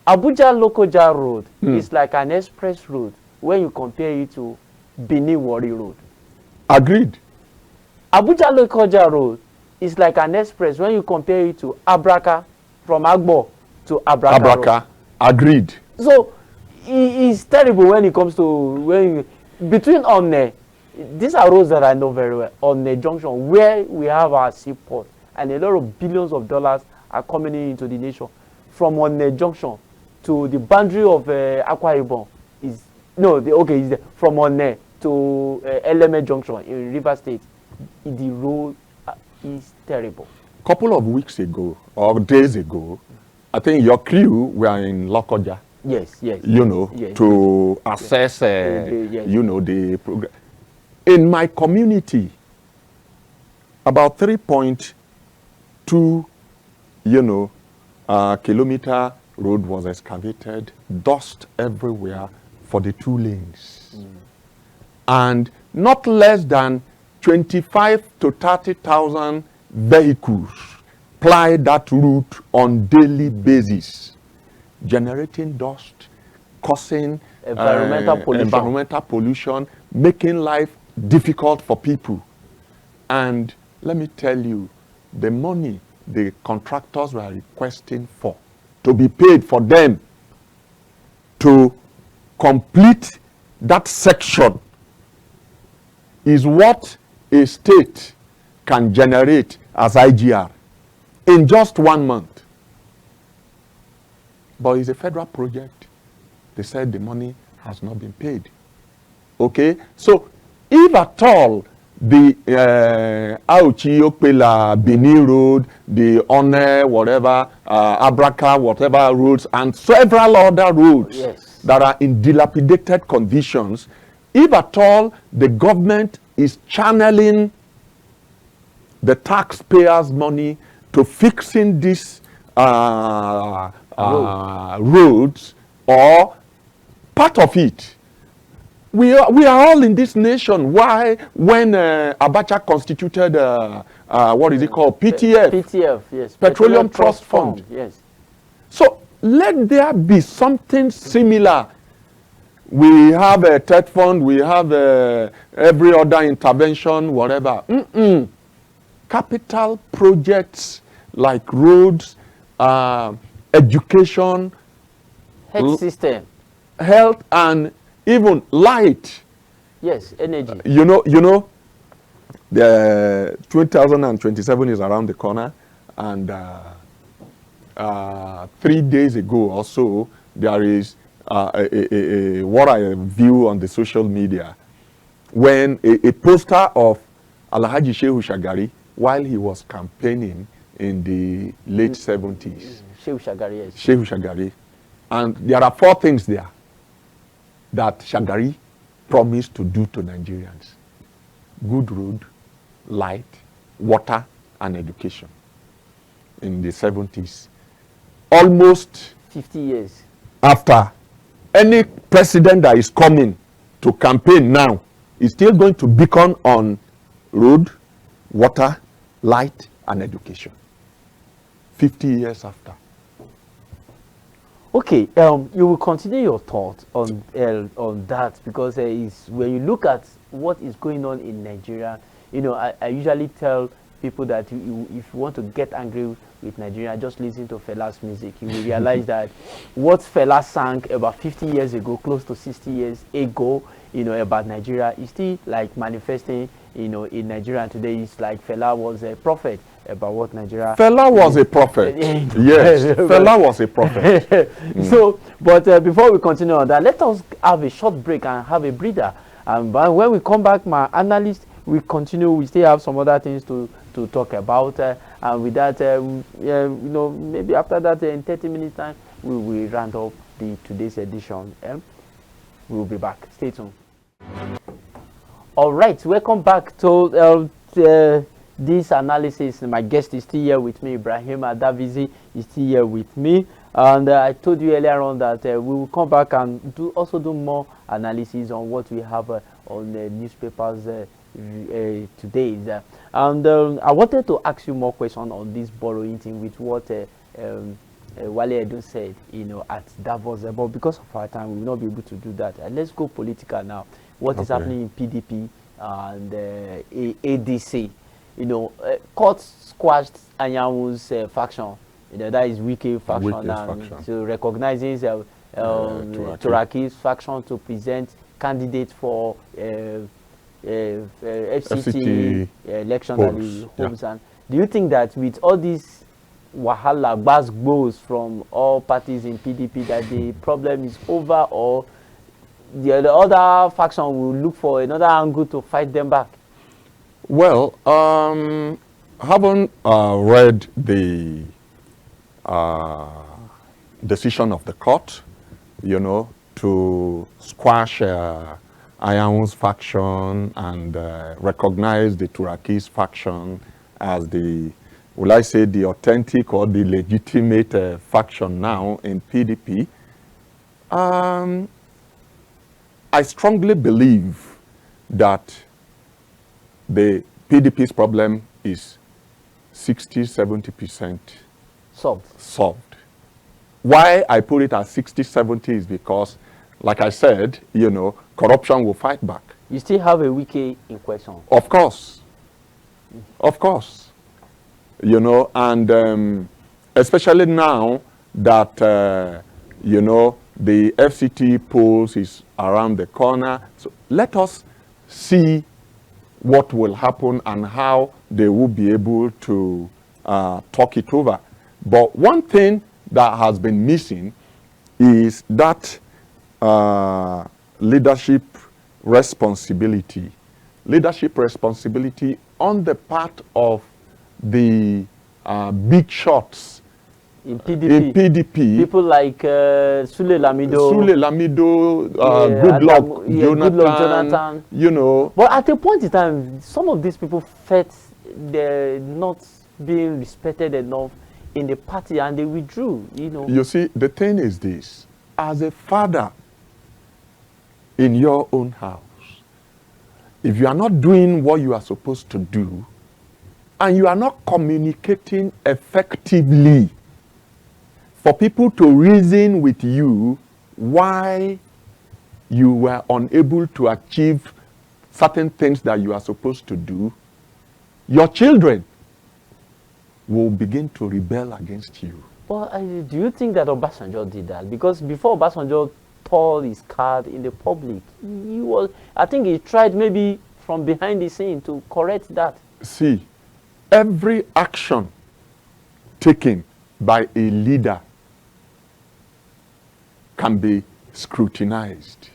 Abuja Lokoja Road is like an express road when you compare it to Benin Wari Road. Agreed. Abuja Lokoja Road is like an express when you compare it to Abraka, from Agbo to Abraka Road. Agreed. So it's terrible when it comes to between Onne. These are roads that I know very well. Onne Junction, where we have our seaport, and a lot of billions of dollars are coming into the nation. From Onne Junction to the boundary of Akwa Ibom is from Onne to Eleme Junction in River State. The road is terrible. Couple of weeks ago or days ago, I think your crew were in Lokoja. Yes. To assess, the program. In my community, about 3.2, kilometer road was excavated, dust everywhere for the 2 lanes. And not less than 25 to 30,000 vehicles ply that route on daily basis, generating dust, causing environmental pollution, making life difficult for people. And let me tell you, the money the contractors were requesting for to be paid for them to complete that section is what a state can generate as IGR in just 1 month. But it's a federal project. They said the money has not been paid. Okay? So if at all the Auchi Okpela Bini Road, the One, whatever, Abraka, whatever roads, and several other roads that are in dilapidated conditions, if at all the government is channeling the taxpayers' money to fixing these roads or part of it, we are all in this nation. Why, when Abacha constituted what is it called, PTF? PTF, yes. Petroleum Trust Fund. Yes. So let there be something similar. We have a TED fund. We have every other intervention, whatever. Capital projects like roads, education, health system, health, and even light. Yes, energy. You know, the 2027 is around the corner, and 3 days ago or so, there is what I view on the social media, when a poster of Alhaji Shehu Shagari, while he was campaigning in the late 70s. Shehu Shagari, yes. Shehu Shagari. And there are 4 things there that Shagari promised to do to Nigerians: good road, light, water, and education. In the 70s. Almost 50 years after, any president that is coming to campaign now is still going to beacon on road, water, light, and education. 50 years after. Okay, you will continue your thought on that, because when you look at what is going on in Nigeria, I usually tell people that if you want to get angry with Nigeria, just listen to Fela's music. You will realize that what Fela sang about 50 years ago, close to 60 years ago, about Nigeria, is still like manifesting, in Nigeria today. It's like Fela was a prophet about what Nigeria. Fela was a prophet. Yes, Fela was a prophet. So, but before we continue on that, let us have a short break and have a breather. But when we come back, my analyst, we continue. We still have some other things to talk about. And with that, maybe after that, in 30 minutes time, we will round up today's edition. We will be back. Stay tuned. All right, welcome back to this analysis. My guest is still here with me. Ibrahim Adavize is still here with me. And I told you earlier on that we will come back and also do more analysis on what we have on the newspapers today. And I wanted to ask you more questions on this borrowing thing with what Wale Edun said, at Davos. But because of our time, we will not be able to do that. Let's go political now. What is happening in PDP and ADC? Court squashed Anyanwu's faction. That is Wike faction. So recognizing Turaki's faction to present candidates for FCT election that he hopes. And do you think that with all these wahala, gbas from all parties in PDP, that the problem is over, or the other faction will look for another angle to fight them back? Well, haven't read the decision of the court, to squash Anyanwu's faction and recognize the Turaki's faction as the, will I say, the authentic or the legitimate faction now in PDP. I strongly believe that the PDP's problem is 60–70% solved. Why I put it as 60–70 is because, like I said, corruption will fight back. You still have a Wike in question? Of course. Of course. And especially now that, the FCT polls is around the corner. So let us see what will happen and how they will be able to talk it over. But one thing that has been missing is that leadership responsibility. Leadership responsibility on the part of the big shots in PDP. People like Sule Lamido, Goodluck Jonathan. But at a point in time, some of these people felt they're not being respected enough in the party, and they withdrew. You see, the thing is this: as a father in your own house, if you are not doing what you are supposed to do, and you are not communicating effectively for people to reason with you why you were unable to achieve certain things that you are supposed to do, your children will begin to rebel against you. Well, do you think that Obasanjo did that? Because before Obasanjo tore his card in the public, I think he tried maybe from behind the scene to correct that. See, every action taken by a leader can be scrutinized.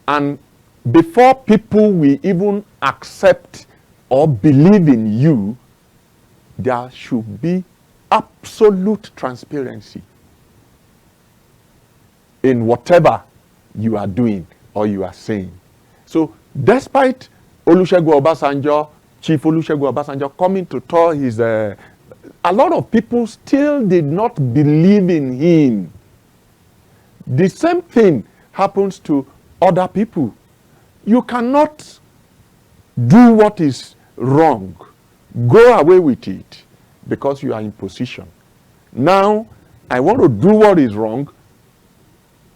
And before people will even accept or believe in you, there should be absolute transparency in whatever you are doing or you are saying. So despite Olusegun Obasanjo, Chief Olusegun Obasanjo coming to tour his, a lot of people still did not believe in him. The same thing happens to other people. You cannot do what is wrong, go away with it because you are in position. Now, I want to do what is wrong.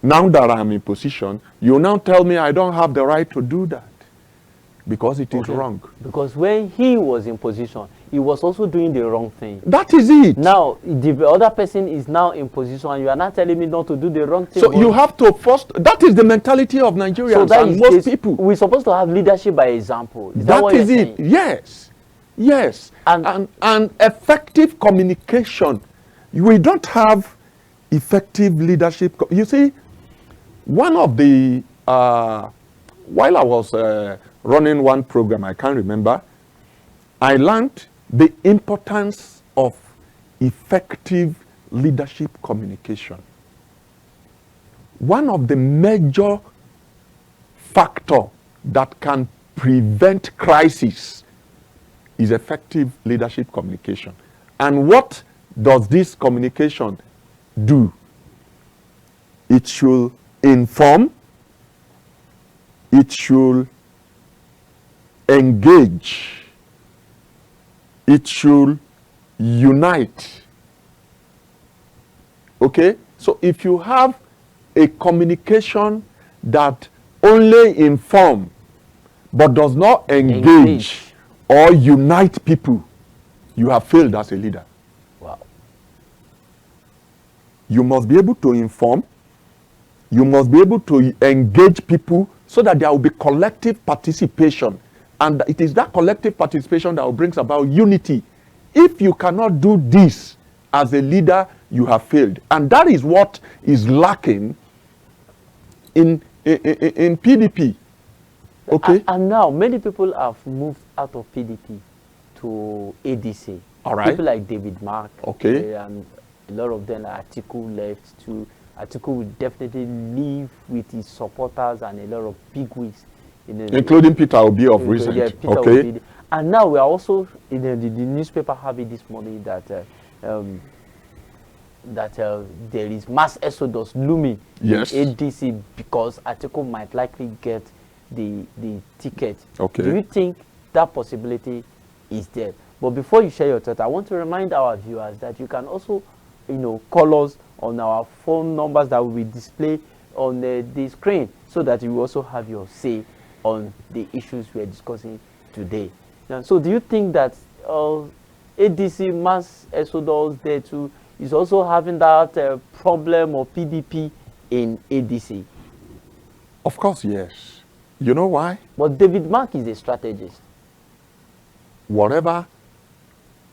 Now that I'm in position, you now tell me I don't have the right to do that. because it is wrong. Because when he was in position, he was also doing the wrong thing. That is it. Now, the other person is now in position, and you are not telling me not to do the wrong thing. So you have to first, that is the mentality of Nigerians so that and is most people. We're supposed to have leadership by example. Is that what is you're it. saying? Yes. Yes. And effective communication. We don't have effective leadership. You see, one of the, while I was running one program, I can't remember, I learned the importance of effective leadership communication. One of the major factors that can prevent crisis is effective leadership communication. And what does this communication do? It should inform, it should engage, it should unite. Okay? So if you have a communication that only inform but does not engage or unite people, you have failed as a leader. Wow. You must be able to inform, you must be able to engage people so that there will be collective participation. And it is that collective participation that will bring about unity. If you cannot do this as a leader, you have failed. And that is what is lacking in PDP. Okay? And now, many people have moved out of PDP to ADC. All right. People like David Mark. Okay. And a lot of them, Atiku left to. Atiku will definitely leave with his supporters and a lot of big wigs. Including Peter Obi of recent. Yeah, Peter Obi. And now we are also, in the newspaper having this morning that there is mass exodus looming in ADC because Atiku might likely get the ticket. Okay. Do you think that possibility is there? But before you share your thought, I want to remind our viewers that you can also, call us on our phone numbers that will be displayed on the screen so that you also have your say on the issues we are discussing today. Now, so do you think that ADC mass exodus there too is also having that problem of PDP in ADC? Of course, yes. You know why? But David Mark is a strategist. Whatever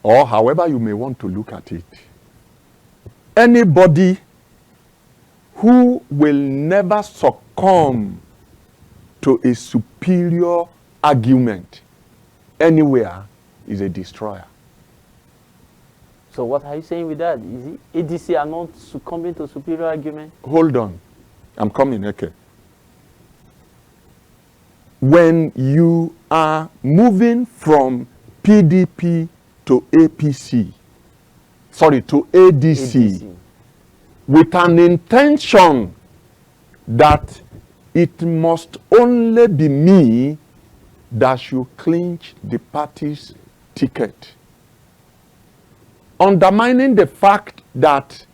or however you may want to look at it, anybody who will never succumb to a superior argument anywhere is a destroyer. So what are you saying with that? Is it ADC are not succumbing to superior argument? Hold on. I'm coming, Eke. When you are moving from PDP to APC, to ADC, with an intention that it must only be me that should clinch the party's ticket, undermining the fact that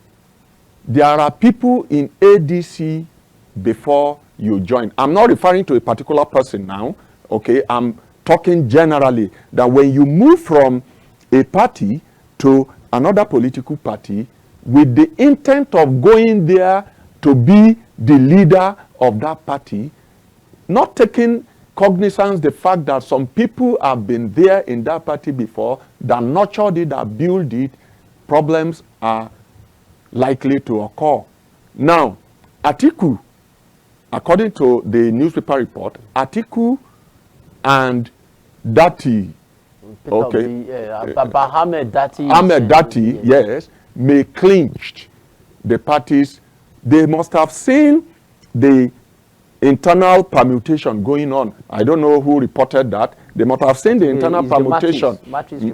there are people in ADC before you join. I'm not referring to a particular person now, okay? I'm talking generally that when you move from a party to another political party with the intent of going there to be the leader of that party, not taking cognizance the fact that some people have been there in that party before, that nurtured it, that built it, problems are likely to occur. Now, Atiku, according to the newspaper report, Atiku and Dati, Ahmed Dati. Ahmed Dati, yes, may clinch the parties. They must have seen the internal permutation going on. I don't know who reported that. They must have seen the internal permutation,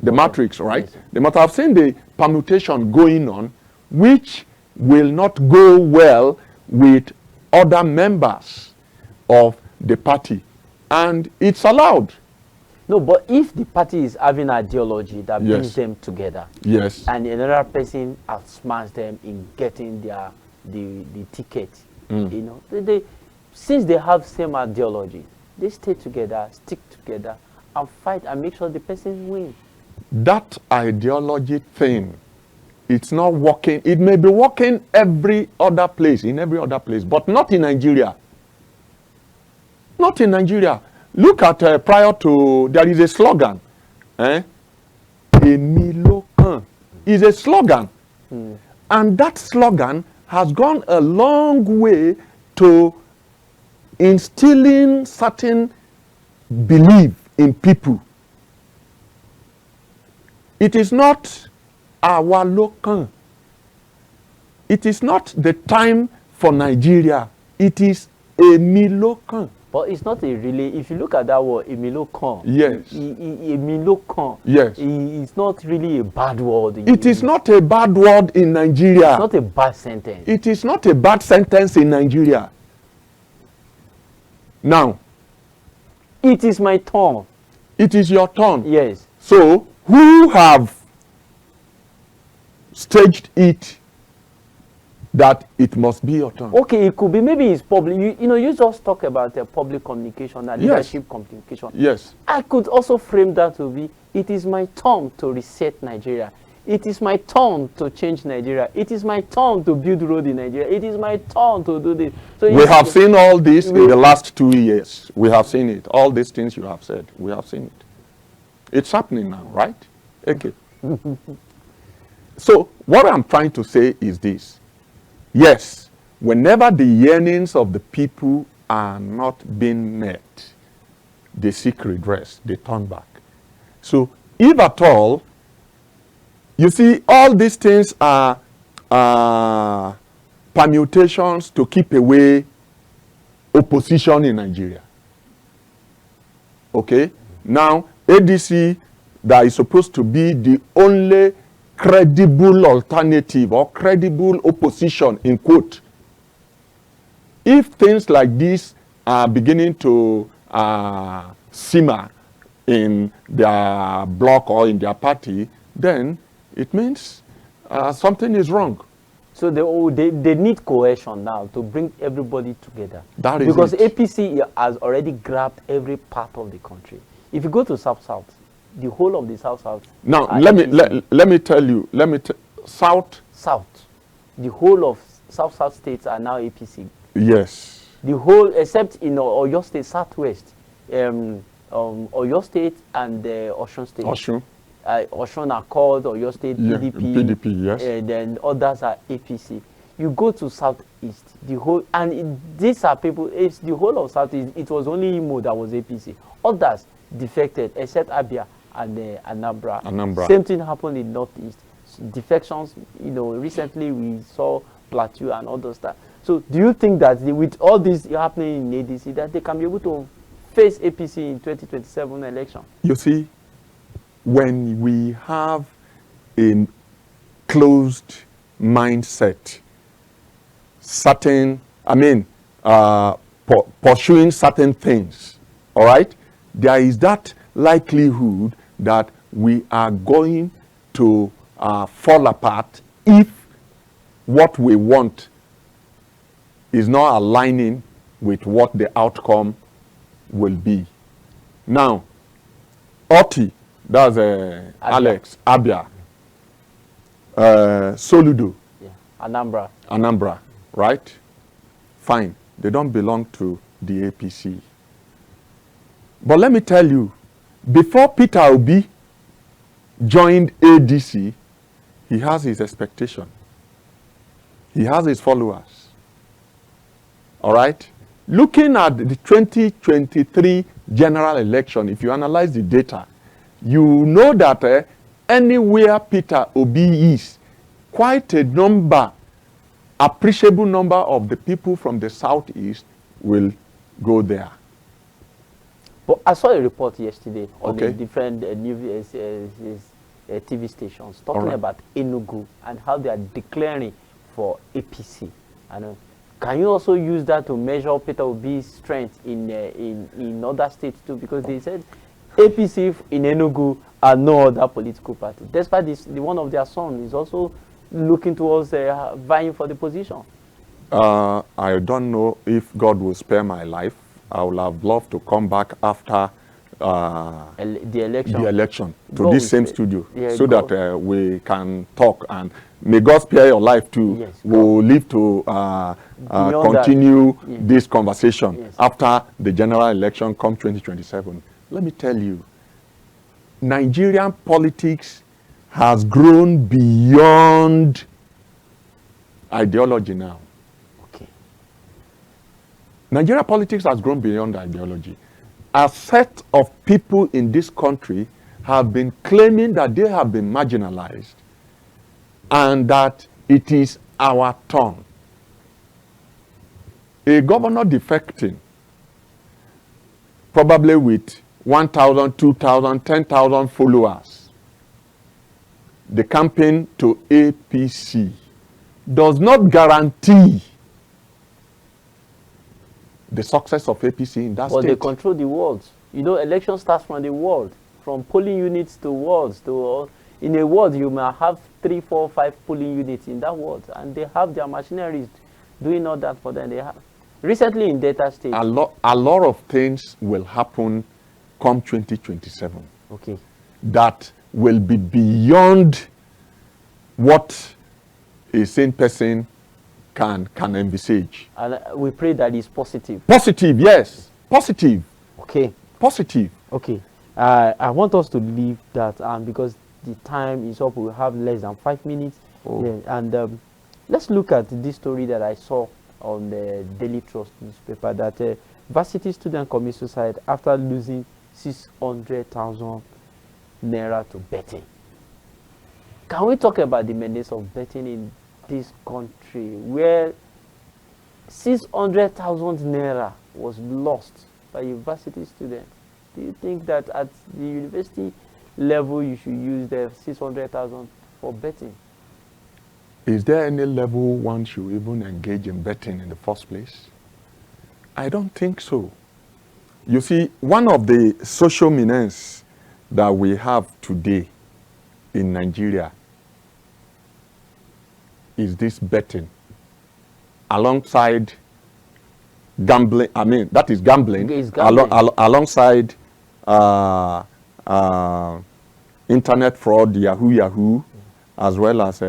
the matrix, right? Yes. They must have seen the permutation going on, which will not go well with other members of the party. And it's allowed. No, but if the party is having ideology that brings them together, and another person outsmarts them in getting the ticket, since they have same ideology, they stay together, stick together, and fight and make sure the person wins. That ideology thing, it's not working. It may be working every other place, in every other place, but not in Nigeria. Not in Nigeria. Look at prior to, there is a slogan. Emilo kan is a slogan. And that slogan has gone a long way to instilling certain belief in people. It is not our local. It is not the time for Nigeria. It is Emilokan. But it's not a really, if you look at that word, Emilokan. Yes. Emilokan. Yes. It's not really a bad word. It is not a bad word in Nigeria. It's not a bad sentence. It is not a bad sentence in Nigeria. Now, it is my turn. It is your turn. Yes. So, who have staged it that it must be your turn? Okay, it could be, maybe it's public. You know, you just talk about public communication and leadership communication. Yes. I could also frame that to be, it is my turn to reset Nigeria. It is my turn to change Nigeria. It is my turn to build road in Nigeria. It is my turn to do this. So we have seen all this in the last 2 years. We have seen it. All these things you have said, we have seen it. It's happening now, right? Okay. So what I'm trying to say is this. Yes, whenever the yearnings of the people are not being met, they seek redress, they turn back. So if at all, you see, all these things are permutations to keep away opposition in Nigeria. Okay? Now, ADC, that is supposed to be the only credible alternative or credible opposition, in quote. If things like this are beginning to simmer in their bloc or in their party, then it means something is wrong. So they need cohesion now to bring everybody together. That is because it. APC has already grabbed every part of the country. If you go to South, the whole of the South. Now let me tell you. South, the whole of South states are now APC. Yes. The whole, except in Oyo State, Southwest, Oyo State and Osun State. Osun are called Oyo State PDP. PDP, yes. Then others are APC. You go to Southeast, the whole, and these are people. It's the whole of Southeast. It was only Imo that was APC. Others defected, except Abia and Anambra. Same thing happened in Northeast. Defections. You know, recently we saw Plateau and other stuff. So, do you think that with all this happening in ADC, that they can be able to face APC in 2027 election? You see, when we have a closed mindset, pursuing certain things, all right, there is that likelihood that we are going to fall apart if what we want is not aligning with what the outcome will be. Now, Oti, that's Alex, Abia, Soludo, Anambra, right? Fine, they don't belong to the APC. But let me tell you, before Peter Obi joined ADC, he has his expectation. He has his followers. All right? Looking at the 2023 general election, if you analyze the data, you know that anywhere Peter Obi is, quite a number, appreciable number of the people from the southeast will go there. But I saw a report yesterday on the different TV stations talking about Enugu and how they are declaring for APC. And can you also use that to measure Peter Obi's strength in other states too? Because they said APC in Enugu are no other political party. Despite this, one of their sons is also looking towards vying for the position. I don't know if God will spare my life I would have loved to come back after The election. the election to Go this with same it. studio, Yeah, so go. that we can talk, and may God spare your life too. Yes, We'll live to Beyond that. continue Yes. this conversation Yes. after the general election come 2027. Let me tell you, Nigerian politics has grown beyond ideology now. Okay. Nigerian politics has grown beyond ideology. A set of people in this country have been claiming that they have been marginalized and that it is our turn. A governor defecting, probably with 1,000, 2,000, 10,000 followers, the campaign to APC does not guarantee the success of APC in that But state. they control the world. You know, election starts from the world, from polling units to wards. In a ward, you may have 3, 4, 5 polling units in that ward, and they have their machineries doing all that for them. They have recently in Delta State. A lot of things will happen come 2027 Okay. that will be beyond what a sane person can envisage. And we pray that it's positive. Positive, yes. Positive. Okay. Positive. Okay. I want us to leave that because the time is up. We have less than 5 minutes. Oh. Yeah, and let's look at this story that I saw on the Daily Trust newspaper that varsity student commit suicide after losing 600,000 naira to betting. Can we talk about the menace of betting in this country where 600,000 naira was lost by a varsity student? Do you think that at the university level you should use the 600,000 for betting? Is there any level one should even engage in betting in the first place? I don't think so. You see, one of the social menace that we have today in Nigeria is this betting alongside gambling. I mean, that is gambling, It's gambling. alongside internet fraud, Yahoo, as well as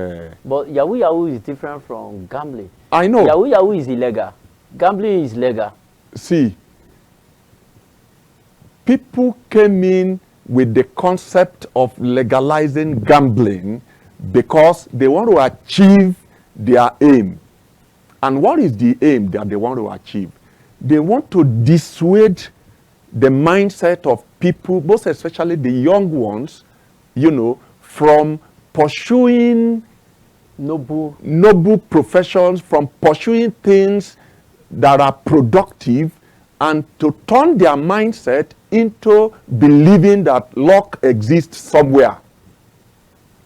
But Yahoo is different from gambling. I know. Yahoo is illegal. Gambling is legal. See, people came in with the concept of legalizing gambling because they want to achieve their aim. And what is the aim that they want to achieve? They want to dissuade the mindset of people, most especially the young ones, you know, from pursuing noble professions, from pursuing things that are productive, and to turn their mindset into believing that luck exists somewhere.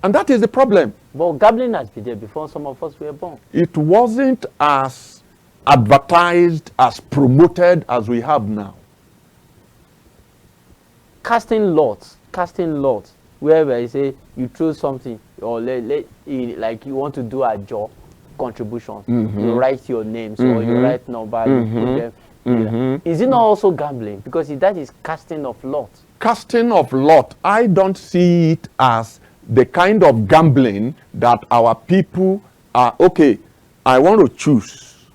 And that is the problem. But gambling has been there before some of us were born. It wasn't as advertised, as promoted as we have now. Casting lots, where you say you throw something or like you want to do a job contribution, you write your names or you write number, you put them. Is it not also gambling? Because that is casting of lot. Casting of lot, I don't see it as the kind of gambling that our people are, okay, I want to choose.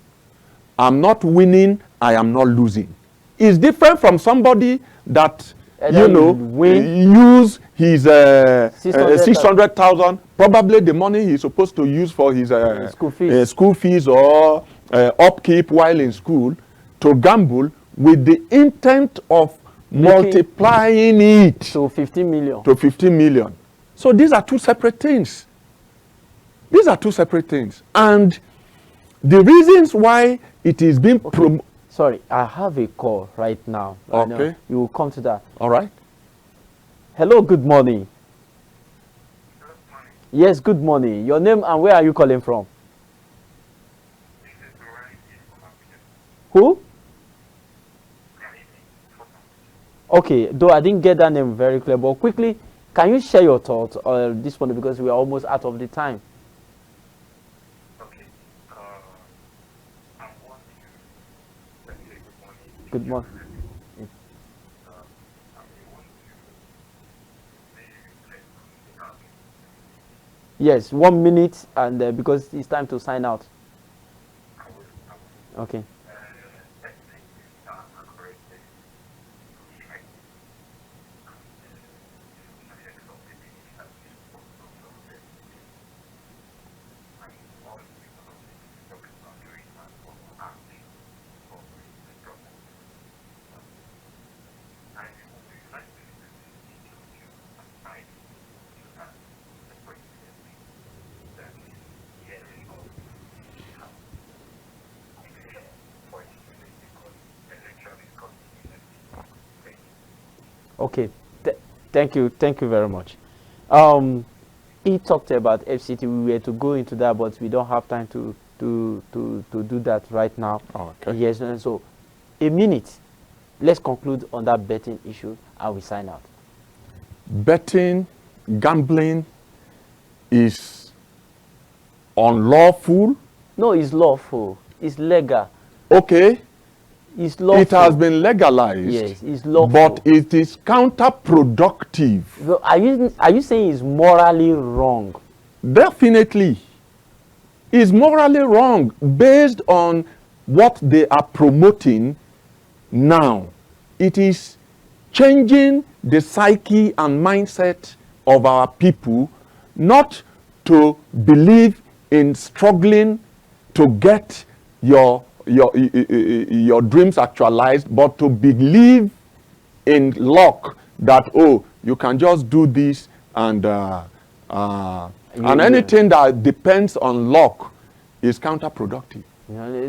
I'm not winning, I am not losing. It's different from somebody that, you know, use his 600,000, probably the money he's supposed to use for his school fees or upkeep while in school, to gamble with the intent of multiplying it to 15 million. To 15 million. So these are two separate things. These are two separate things. And the reasons why it is being promoted. Sorry, I have a call right now. Okay. You will come to that. All right. Hello, good morning. Good morning. Yes, good morning. Your name and where are you calling from? This is Reliance from Abuja. Who? Reliance from Abuja. Okay, though I didn't get that name very clear, but quickly, can you share your thoughts on this one because we are almost out of the time? Okay. I want to say good morning Good morning. Yes, 1 minute, and because it's time to sign out. Okay. Okay. Thank you very much. He talked about FCT. We were to go into that, but we don't have time to do that right now. Okay. Yes, and so a minute. Let's conclude on that betting issue and we sign out. Betting, gambling is unlawful. No, it's lawful. It's legal. Okay. It's lawful. It has been legalized. Yes, it's lawful. But it is counterproductive. So are you saying it's morally wrong? Definitely. It's morally wrong based on what they are promoting now. It is changing the psyche and mindset of our people, not to believe in struggling to get your dreams actualized, but to believe in luck that, oh, you can just do this and anything that depends on luck is counterproductive.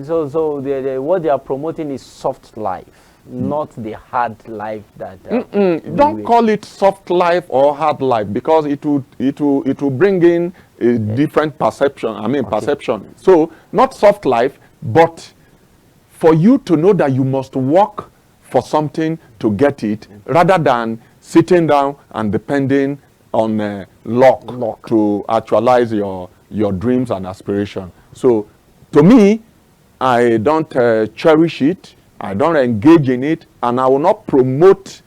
So what they are promoting is soft life, not the hard life that. Don't call it soft life or hard life, because it will bring in a different perception. Perception. So not soft life, but for you to know that you must work for something to get it, rather than sitting down and depending on luck to actualize your dreams and aspirations. So to me, I don't cherish it, I don't engage in it, and I will not promote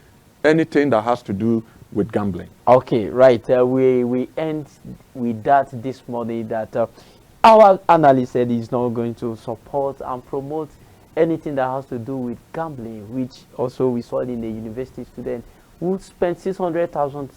anything that has to do with gambling. Okay, right. We end with that this morning, that our analyst said he's not going to support and promote anything that has to do with gambling, which also we saw in the university student who spent 600,000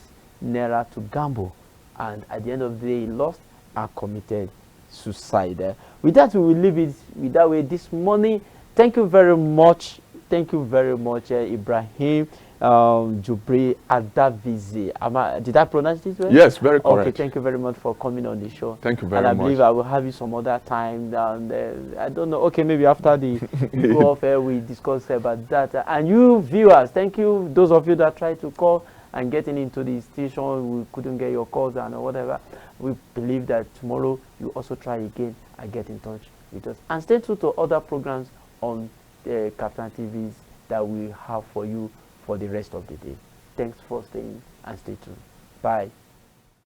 naira to gamble, and at the end of the day he lost and committed suicide. With that, we will leave it with that way this morning. Thank you very much. Thank you very much, Ibrahim Jibril Adavize. Did I pronounce this well? Yes, very correct. Okay, thank you very much for coming on the show. Thank you very much. And I believe I will have you some other time. And I don't know. Okay, maybe after the go off air, we discuss about that. And you viewers, thank you. Those of you that tried to call and getting into the station, we couldn't get your calls and whatever. We believe that tomorrow you also try again and get in touch with us. And stay tuned to other programs on the Captain TVs that we have for you for the rest of the day. Thanks for staying and stay tuned. Bye.